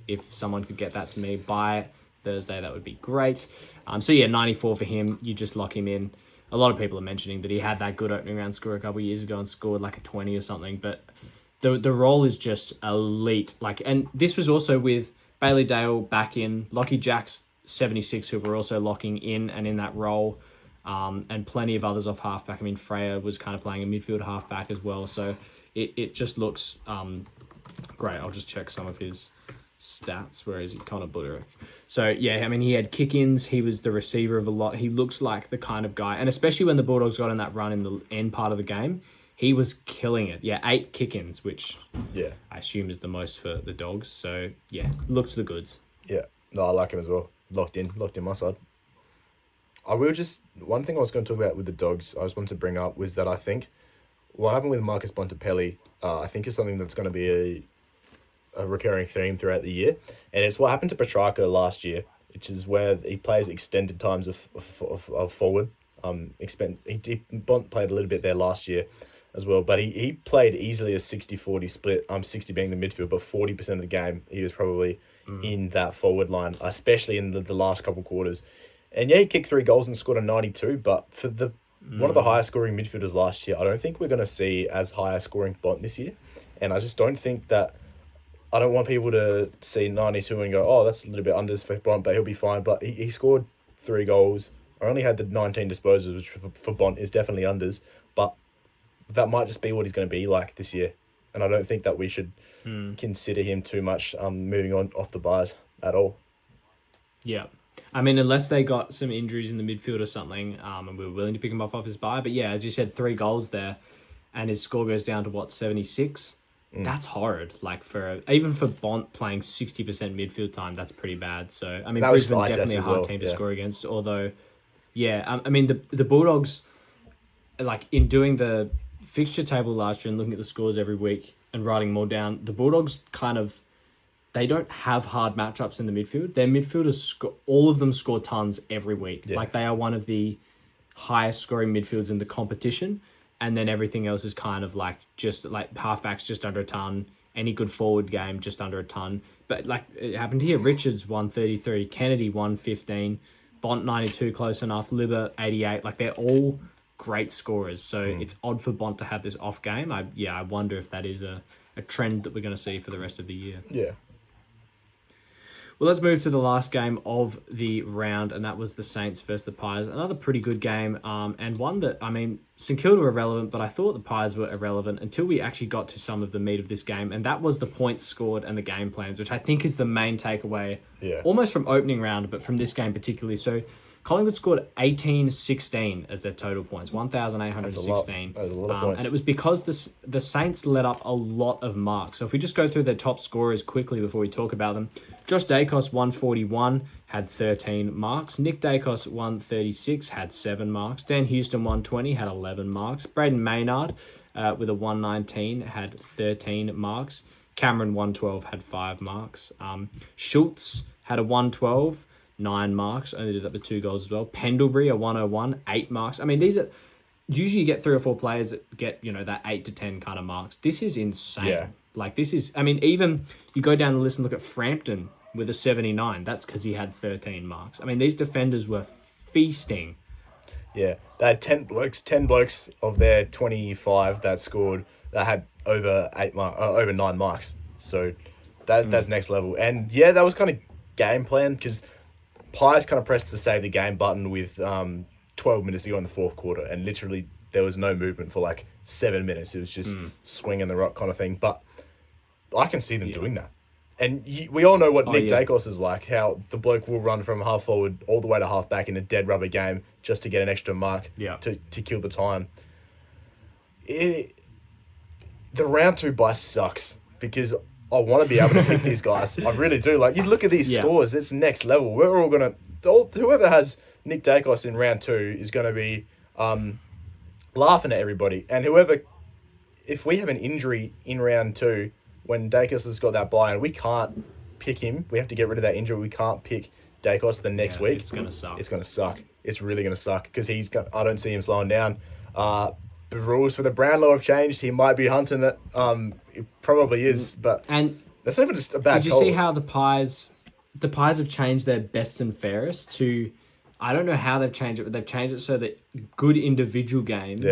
If someone could get that to me by Thursday, that would be great. 94 for him. You just lock him in. A lot of people are mentioning that he had that good opening round score a couple of years ago and scored like a 20 or something. But the role is just elite. And this was also with Bailey Dale back in, Lockie Jacks 76, who were also locking in and in that role. and plenty of others off halfback. I mean, Freya was kind of playing a midfield halfback as well. So it just looks great. I'll just check some of his stats. Where is he? Connor Buderick. So, yeah, I mean, he had kick-ins. He was the receiver of a lot. He looks like the kind of guy, and especially when the Bulldogs got in that run in the end part of the game, he was killing it. Yeah, 8 kick-ins, which I assume is the most for the Dogs. So, yeah, looks the goods. Yeah, no, I like him as well. Locked in my side. One thing I was going to talk about with the Dogs, I just wanted to bring up, was that I think what happened with Marcus Bontempelli, I think is something that's going to be a recurring theme throughout the year. And it's what happened to Petrarca last year, which is where he plays extended times of forward. Bont played a little bit there last year as well, but he played easily a 60-40 split, 60 being the midfield, but 40% of the game he was probably in that forward line, especially in the last couple quarters. And yeah, he kicked 3 goals and scored a 92, but for one of the highest scoring midfielders last year, I don't think we're going to see as high a scoring Bont this year. And I just don't think that, I don't want people to see 92 and go, oh, that's a little bit unders for Bont, but he'll be fine. But he scored 3 goals. I only had the 19 disposals, which for Bont is definitely unders, but that might just be what he's going to be like this year. And I don't think that we should consider him too much moving on off the bars at all. Yeah. I mean, unless they got some injuries in the midfield or something, and we were willing to pick him off his bye. But yeah, as you said, 3 goals there, and his score goes down to 76. That's horrid. Like even for Bont playing 60% midfield time, that's pretty bad. So I mean, Brisbane definitely a hard team to score against. Although, yeah, I mean the Bulldogs, like in doing the fixture table last year and looking at the scores every week and writing them all down, the Bulldogs they don't have hard matchups in the midfield. Their midfielders, all of them score tons every week. Yeah. Like they are one of the highest scoring midfields in the competition. And then everything else is kind of like just like halfbacks just under a ton. Any good forward game just under a ton. But like it happened here. Richards 133, Kennedy 115, Bont 92 close enough, Libber 88. Like they're all great scorers. So it's odd for Bont to have this off game. I wonder if that is a trend that we're going to see for the rest of the year. Yeah. Well, let's move to the last game of the round, and that was the Saints versus the Pies. Another pretty good game, and one that, I mean, St Kilda were irrelevant, but I thought the Pies were irrelevant until we actually got to some of the meat of this game, and that was the points scored and the game plans, which I think is the main takeaway, almost from opening round, but from this game particularly. So Collingwood scored 18-16 as their total points, 1,816. That was a lot of points. And it was because the Saints let up a lot of marks. So if we just go through their top scorers quickly before we talk about them, Josh Dacos, 141, had 13 marks. Nick Dacos, 136, had 7 marks. Dan Houston, 120, had 11 marks. Braden Maynard, with a 119, had 13 marks. Cameron, 112, had 5 marks. Schultz had a 112, 9 marks, only did that with 2 goals as well. Pendlebury, a 101, 8 marks. I mean, these are... Usually you get 3 or 4 players that get, that 8 to 10 kind of marks. This is insane. Yeah. Like, this is... I mean, even you go down the list and look at Frampton with a 79. That's because he had 13 marks. I mean, these defenders were feasting. Yeah. They had 10 blokes of their 25 that scored, that had over 9 marks. So that's next level. And, yeah, that was kind of game plan, because Pies kind of pressed the save the game button with 12 minutes to go in the fourth quarter, and literally there was no movement for like 7 minutes. It was just swinging the rock kind of thing. But I can see them doing that. And we all know what Nick Dacos is like, how the bloke will run from half forward all the way to half back in a dead rubber game just to get an extra mark to kill the time. The round 2 bye sucks, because I want to be able to pick these guys. I really do. Like, you look at these scores, it's next level. We're all going to... Whoever has Nick Dacos in round 2 is going to be laughing at everybody. And if we have an injury in round 2, when Dacos has got that bye and we can't pick him, we have to get rid of that injury, we can't pick Dacos the next week. It's going to suck. It's going to suck. It's really going to suck, because I don't see him slowing down. The rules for the Brownlow have changed. He might be hunting it. It probably is, but that's not even just a bad call. Did you see how the Pies have changed their best and fairest to I don't know how they've changed it, but they've changed it so that good individual games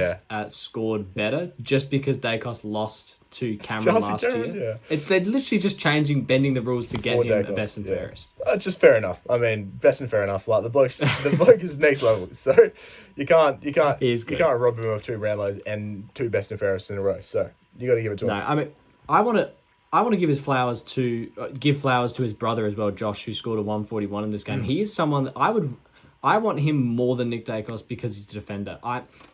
scored better just because Dacos lost to Cameron last year. Yeah. They're literally just bending the rules to get him Dacos, a best and fairest. Just fair enough. I mean, best and fair enough. Like the bloke is next level, so you can't rob him of 2 Brownlows and 2 best and fairest in a row. So you got to give it to him. No, I mean, I want to give his flowers to his brother as well, Josh, who scored a 141 in this game. He is someone that I want him more than Nick Dacos because he's a defender.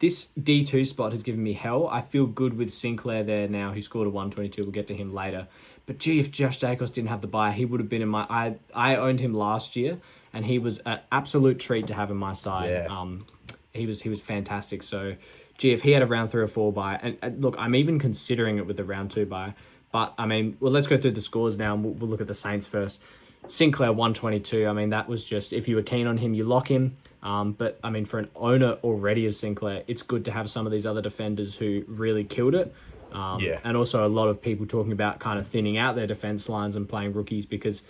This D2 spot has given me hell. I feel good with Sinclair there now, who scored a 122. We'll get to him later. But gee, if Josh Dacos didn't have the bye, he would have been in my... I owned him last year, and he was an absolute treat to have in my side. Yeah. He was fantastic. So, gee, if he had a round 3 or 4 bye... And look, I'm even considering it with the round 2 bye. But, I mean, well, let's go through the scores now, and we'll look at the Saints first. Sinclair 122. I mean, that was just, if you were keen on him, you lock him. But I mean, for an owner already of Sinclair, it's good to have some of these other defenders who really killed it. And also a lot of people talking about kind of thinning out their defense lines and playing rookies, because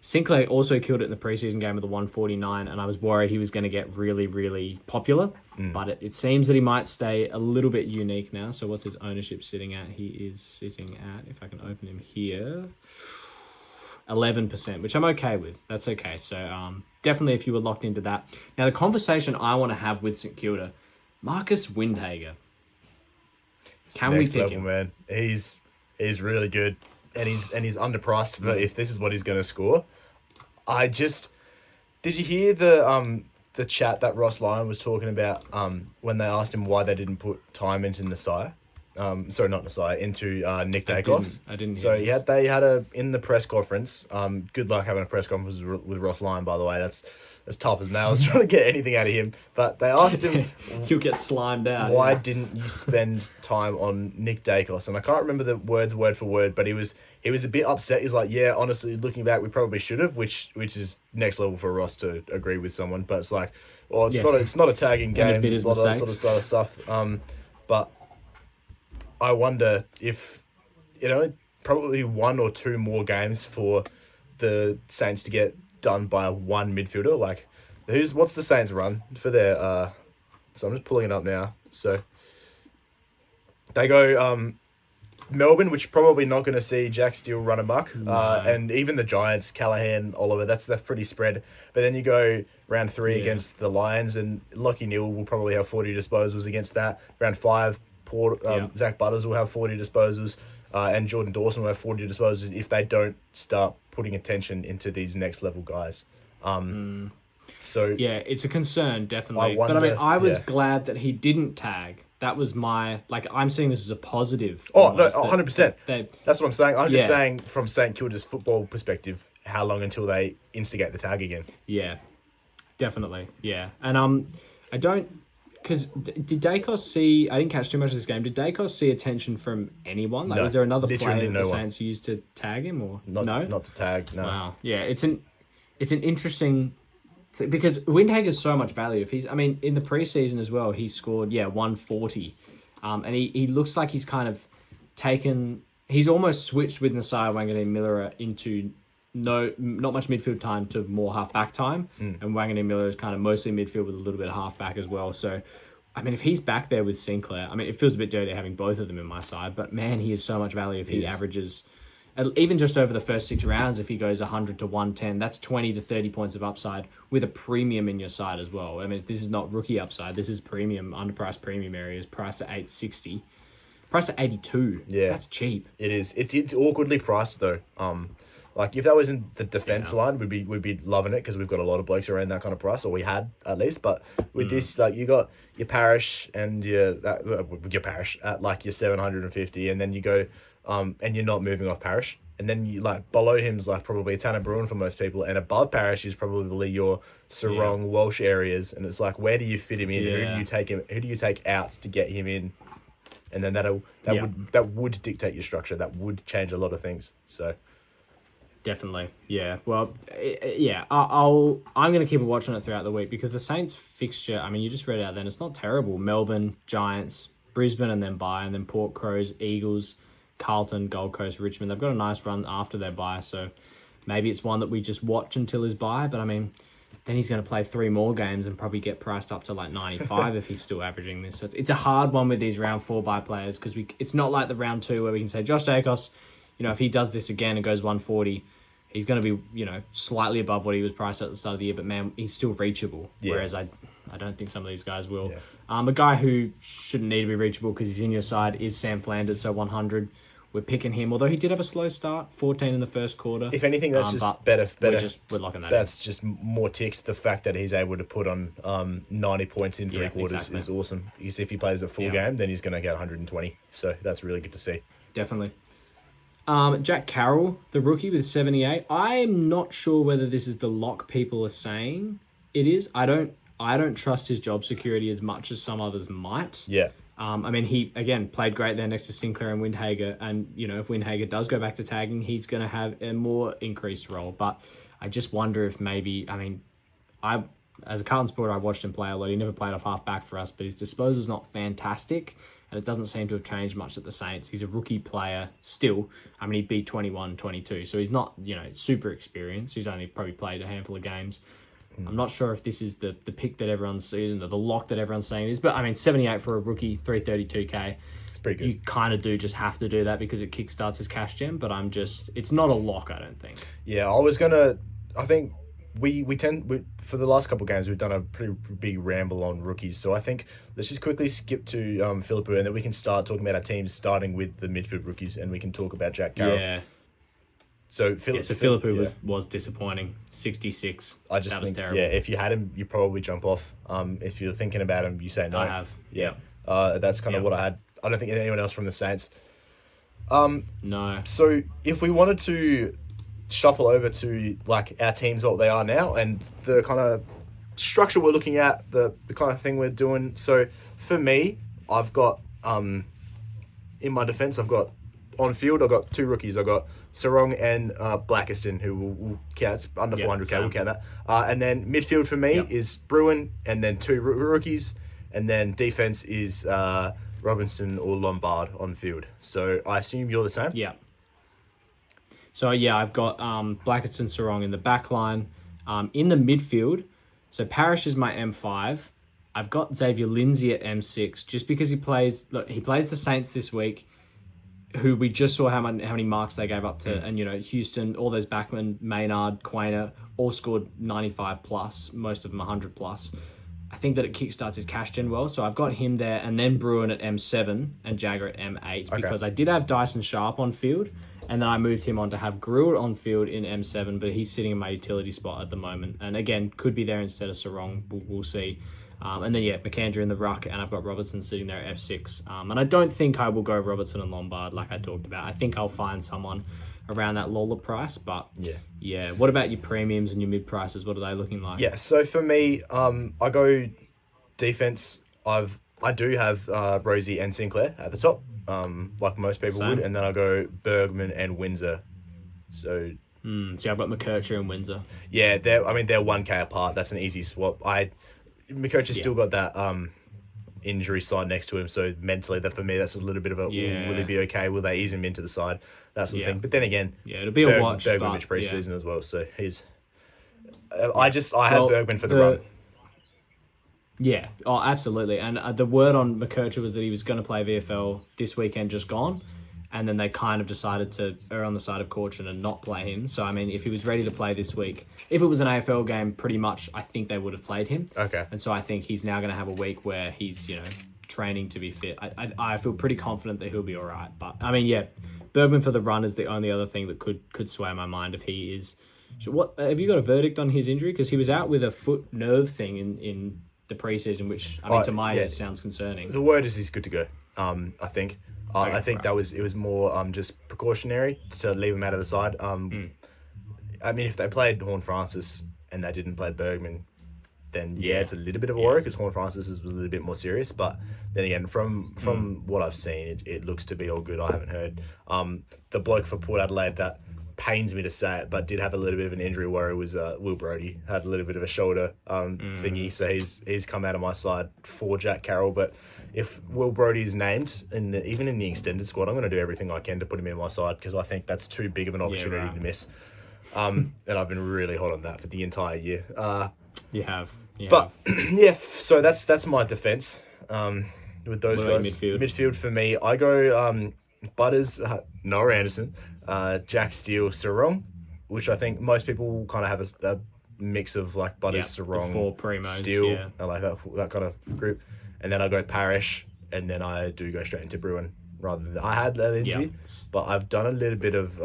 Sinclair also killed it in the preseason game with the 149, and I was worried he was going to get really, really popular. But it seems that he might stay a little bit unique now. So what's his ownership sitting at? He is sitting at, if I can open him here, 11%, which I'm okay with. That's okay. So definitely if you were locked into that. Now, the conversation I want to have with St Kilda, Marcus Windhager. Can we pick him? Man. He's really good, and he's underpriced for if this is what he's going to score. Did you hear the chat that Ross Lyon was talking about when they asked him why they didn't put time into Nasai? Sorry, not Nasai, into Nick Dacos. I didn't hear so they had in the press conference. Good luck having a press conference with Ross Lyon, by the way. That's tough as nails trying to get anything out of him. But they asked him, "You'll get slimed out. Why didn't you spend time on Nick Dacos?" And I can't remember the words word for word, but he was a bit upset. He's like, "Yeah, honestly, looking back, we probably should have," which is next level for Ross to agree with someone. But it's like, well, it's not a tagging game, a lot of that sort of stuff. But I wonder if, probably 1 or 2 more games for the Saints to get done by one midfielder. Like, what's the Saints run for their... so I'm just pulling it up now. So they go Melbourne, which probably not going to see Jack Steele run amok. No. And even the Giants, Callahan, Oliver, that's pretty spread. But then you go round 3 against the Lions, and Lockie Neal will probably have 40 disposals against that. Round 5, Zach Butters will have 40 disposals, and Jordan Dawson will have 40 disposals if they don't start putting attention into these next level guys. So yeah, it's a concern, definitely. But I mean, I was glad that he didn't tag. That was I'm seeing this as a positive. Oh, no, 100%. That's what I'm saying. I'm just saying from St Kilda's football perspective, how long until they instigate the tag again? Yeah, definitely. Yeah. And I don't... Because did Dacos see... I didn't catch too much of this game. Did Dacos see attention from anyone? Like, no, was there another player the Saints used to tag him? Or not to tag, no. Wow. Yeah, it's an interesting... Because Windhager has so much value. If he's... I mean, in the preseason as well, he scored, 140. And he looks like he's kind of taken... He's almost switched with Nasai, Wanganeen, Miller into... not much midfield time to more half-back time. And Wanganeen Miller is kind of mostly midfield with a little bit of half-back as well. So, I mean, if he's back there with Sinclair, I mean, it feels a bit dirty having both of them in my side, but man, he is so much value if he averages, even just over the first 6 rounds, if he goes 100 to 110, that's 20 to 30 points of upside with a premium in your side as well. I mean, this is not rookie upside. This is premium, underpriced premium areas, priced at 860. Priced at 82. Yeah. That's cheap. It is. It's awkwardly priced, though. Like, if that was in the defense line, we'd be loving it because we've got a lot of blokes around that kind of price, or we had at least. But with this, like, you got your Parish and your Parish at like your 750, and then you go, and you're not moving off Parish, and then you like below him's like probably Tanner Bruin for most people, and above Parish is probably your Sarong Welsh areas, and it's like, where do you fit him in? Who do you take him? Who do you take out to get him in? And then that would dictate your structure. That would change a lot of things. So. Definitely, yeah. Well, I'm going to keep watching it throughout the week because the Saints fixture, I mean, you just read it out then, it's not terrible. Melbourne, Giants, Brisbane, and then bye, and then Port Crows, Eagles, Carlton, Gold Coast, Richmond. They've got a nice run after their bye, so maybe it's one that we just watch until his bye. But I mean, then he's going to play 3 more games and probably get priced up to like 95 if he's still averaging this. So it's a hard one with these round 4 bye players because it's not like the round 2 where we can say Josh Dacos, if he does this again and goes 140, he's going to be, slightly above what he was priced at the start of the year, but man, he's still reachable. Yeah. Whereas I don't think some of these guys will. Yeah. A guy who shouldn't need to be reachable because he's in your side is Sam Flanders, so 100. We're picking him, although he did have a slow start, 14 in the first quarter. If anything, that's just better. We're locking that that's in. Just more ticks. The fact that he's able to put on 90 points in 3 quarters is awesome. Because if he plays a full game, then he's going to get 120. So that's really good to see. Definitely. Jack Carroll, the rookie with 78. I'm not sure whether this is the lock people are saying it is. I don't trust his job security as much as some others might. Yeah. He, again, played great there next to Sinclair and Windhager. And, if Windhager does go back to tagging, he's going to have a more increased role. But I just wonder if maybe, as a Carlton supporter, I watched him play a lot. He never played off half back for us, but his disposal's not fantastic. And it doesn't seem to have changed much at the Saints. He's a rookie player still. He beat 21, 22. So he's not, super experienced. He's only probably played a handful of games. I'm not sure if this is the pick that everyone's seeing, or the lock that everyone's saying it is. But, 78 for a rookie, 332K. It's pretty good. You kind of do just have to do that because it kickstarts his cash gem. But it's not a lock, I don't think. Yeah, I think for the last couple of games, we've done a pretty big ramble on rookies. So I think let's just quickly skip to Philippou, and then we can start talking about our teams, starting with the midfield rookies, and we can talk about Jack Carroll. Yeah. So Philippou was disappointing. 66. I just that was think, terrible. Yeah, if you had him, you probably jump off. If you're thinking about him, you say no. I have. Yeah. That's kind of what I had. I don't think anyone else from the Saints. No. So if we wanted to shuffle over to like our teams, what they are now, and the kind of structure we're looking at, the kind of thing we're doing. So for me, I've got in my defense, I've got on field, I've got 2 rookies. I've got Sarong and Blackiston, who will count under 400k. We'll count that. And then midfield for me is Bruin, and then 2 rookies, and then defense is Robinson or Lombard on field. So I assume you're the same. Yeah. So I've got Blackiston, Sarong in the back line. In the midfield, so Parrish is my M5. I've got Xavier Lindsay at M6 just because he plays the Saints this week, who we just saw how many marks they gave up to, and Houston, all those backmen, Maynard, Quainer, all scored 95 plus, most of them 100 plus. I think that it kickstarts his cash gen well, so I've got him there, and then Bruin at M7 and Jagger at M8 because I did have Dyson Sharp on field, and then I moved him on to have Gruel on field in M7, but he's sitting in my utility spot at the moment, and again could be there instead of Sarong. We'll see. And then McAndrew in the ruck, and I've got Robertson sitting there at F6. And I don't think I will go Robertson and Lombard like I talked about. I think I'll find someone around that Lola price, but yeah. What about your premiums and your mid prices? What are they looking like? Yeah, so for me, I go defense. I do have Rosie and Sinclair at the top, like most people would, and then I go Bergman and Windsor. So I've got McKercher and Windsor. Yeah, they're 1k apart. That's an easy swap. McKercher's still got that injury side next to him, so mentally, for me, that's a little bit of a will he be okay? Will they ease him into the side? That sort of thing. But then again, it'll be a watch. Bergman missed preseason as well, so he's. I had Bergman for the run. Yeah, absolutely. And the word on McKercher was that he was going to play VFL this weekend, just gone. And then they kind of decided to err on the side of caution and not play him. So, if he was ready to play this week, if it was an AFL game, pretty much, I think they would have played him. Okay. And so I think he's now going to have a week where he's, training to be fit. I feel pretty confident that he'll be all right. But, Bergman for the run is the only other thing that could sway my mind if he is. So what have you got a verdict on his injury? Because he was out with a foot nerve thing in the preseason, which, to my ears, sounds concerning. The word is he's good to go, I think. I think it was more just precautionary to leave him out of the side. If they played Horn Francis and they didn't play Bergman, then it's a little bit of a worry because Horn Francis was a little bit more serious. But then again, from what I've seen, it looks to be all good. I haven't heard the bloke for Port Adelaide that pains me to say it, but did have a little bit of an injury worry was Will Brodie. Had a little bit of a shoulder thingy, so he's come out of my side for Jack Carroll. But if Will Brodie is named, even in the extended squad, I'm going to do everything I can to put him in my side because I think that's too big of an opportunity to miss. And I've been really hot on that for the entire year. You have. But yeah, so that's my defense. With those What about guys, midfield? for me, I go Butters, Noah Anderson, Jack Steele, Sarong, which I think most people kind of have a mix of like Butters, The Sarong, four primos, Steele, I like that kind of group, and then I go Parish, and then I do go straight into Bruin rather than I had Lindsay, but I've done a little bit of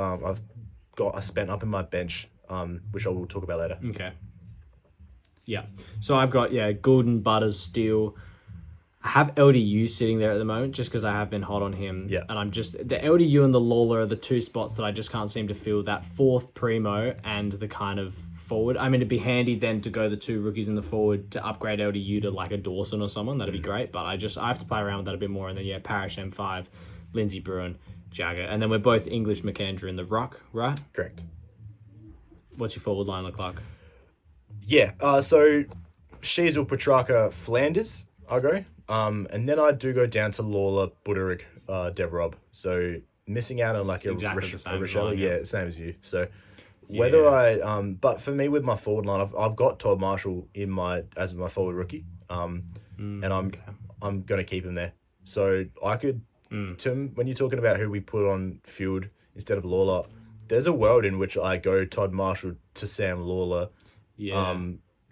I spent up in my bench, which I will talk about later. Okay. Yeah. So I've got Goulden, Butters, Steele. I have LDU sitting there at the moment just because I have been hot on him. Yeah. And I'm just the LDU and the Lawler are the two spots that I just can't seem to fill. That fourth primo and the kind of forward. I mean, it'd be handy then to go the two rookies in the forward to upgrade LDU to like a Dawson or someone. That'd be great. But I have to play around with that a bit more. And then Parish M5, Lindsay Bruin, Jagger, and then we're both English McAndrew in the ruck, right? Correct. What's your forward line look like? Yeah. So Sheasel, Petrarca, Flanders. I go. And then I do go down to Lawler, Buderick, Devrob. So missing out on like Exactly the same Rochelle, line, same as you. So whether I but for me with my forward line, I've got Todd Marshall as my forward rookie. And I'm gonna keep him there. So I could Tim, when you're talking about who we put on field instead of Lawler, there's a world in which I go Todd Marshall to Sam Lawler,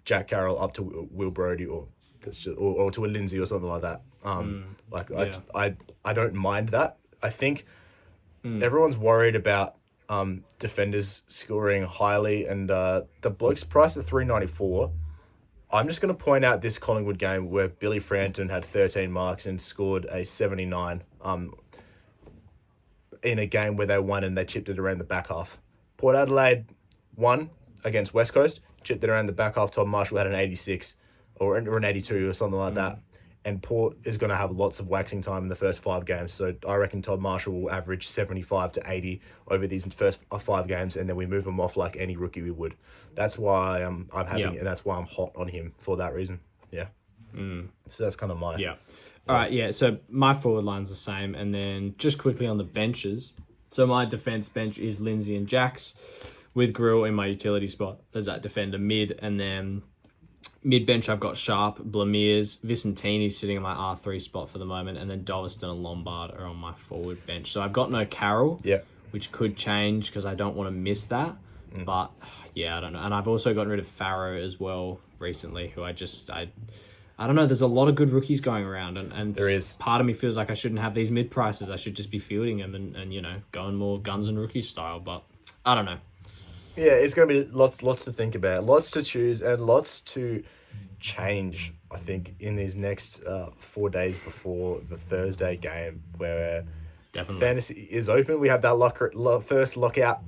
Jack Carroll up to Will Brodie or to a Lindsay or something like that. I don't mind that. I think everyone's worried about defenders scoring highly, and the bloke's priced at $3.94. I'm just going to point out this Collingwood game where Billy Frampton had 13 marks and scored a 79 in a game where they won and they chipped it around the back half. Port Adelaide won against West Coast, chipped it around the back half. Todd Marshall had an 86 or an 82 or something like that. And Port is going to have lots of waxing time in the first 5 games. So I reckon Todd Marshall will average 75 to 80 over these first 5 games, and then we move him off like any rookie we would. That's why I'm having, and that's why I'm hot on him for that reason. Yeah. So that's kind of my... Yeah. All right, so my forward line's the same. And then just quickly on the benches. So my defense bench is Lindsay and Jax with Grill in my utility spot as that defender mid. And then mid-bench, I've got Sharp, Blamiers, Vicentini sitting in my R3 spot for the moment, and then Dolliston and Lombard are on my forward bench. So I've got no Carroll, which could change because I don't want to miss that. But, I don't know. And I've also gotten rid of Farrow as well recently, who I don't know. There's a lot of good rookies going around, and there is. Part of me feels like I shouldn't have these mid-prices. I should just be fielding them and going more guns and rookies style, but I don't know. Yeah, it's going to be lots to think about, lots to choose, and lots to change, I think, in these next 4 days before the Thursday game where fantasy is open. We have that first lockout,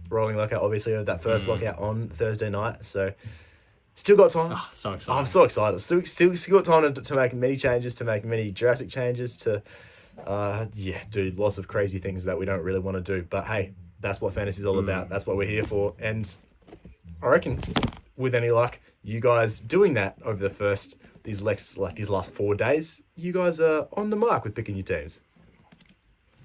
rolling lockout, obviously, of that first lockout on Thursday night. So, still got time. Oh, so excited. I'm so excited. Still got time to make many changes, to make many drastic changes, to, do lots of crazy things that we don't really want to do. But, hey, that's what fantasy is all about. That's what we're here for. And I reckon, with any luck, you guys doing that over these last 4 days, you guys are on the mark with picking your teams.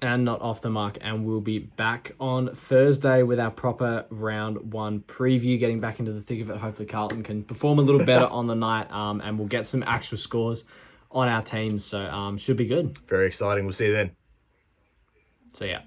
And not off the mark. And we'll be back on Thursday with our proper round 1 preview, getting back into the thick of it. Hopefully Carlton can perform a little better on the night, and we'll get some actual scores on our teams. So should be good. Very exciting. We'll see you then. So yeah.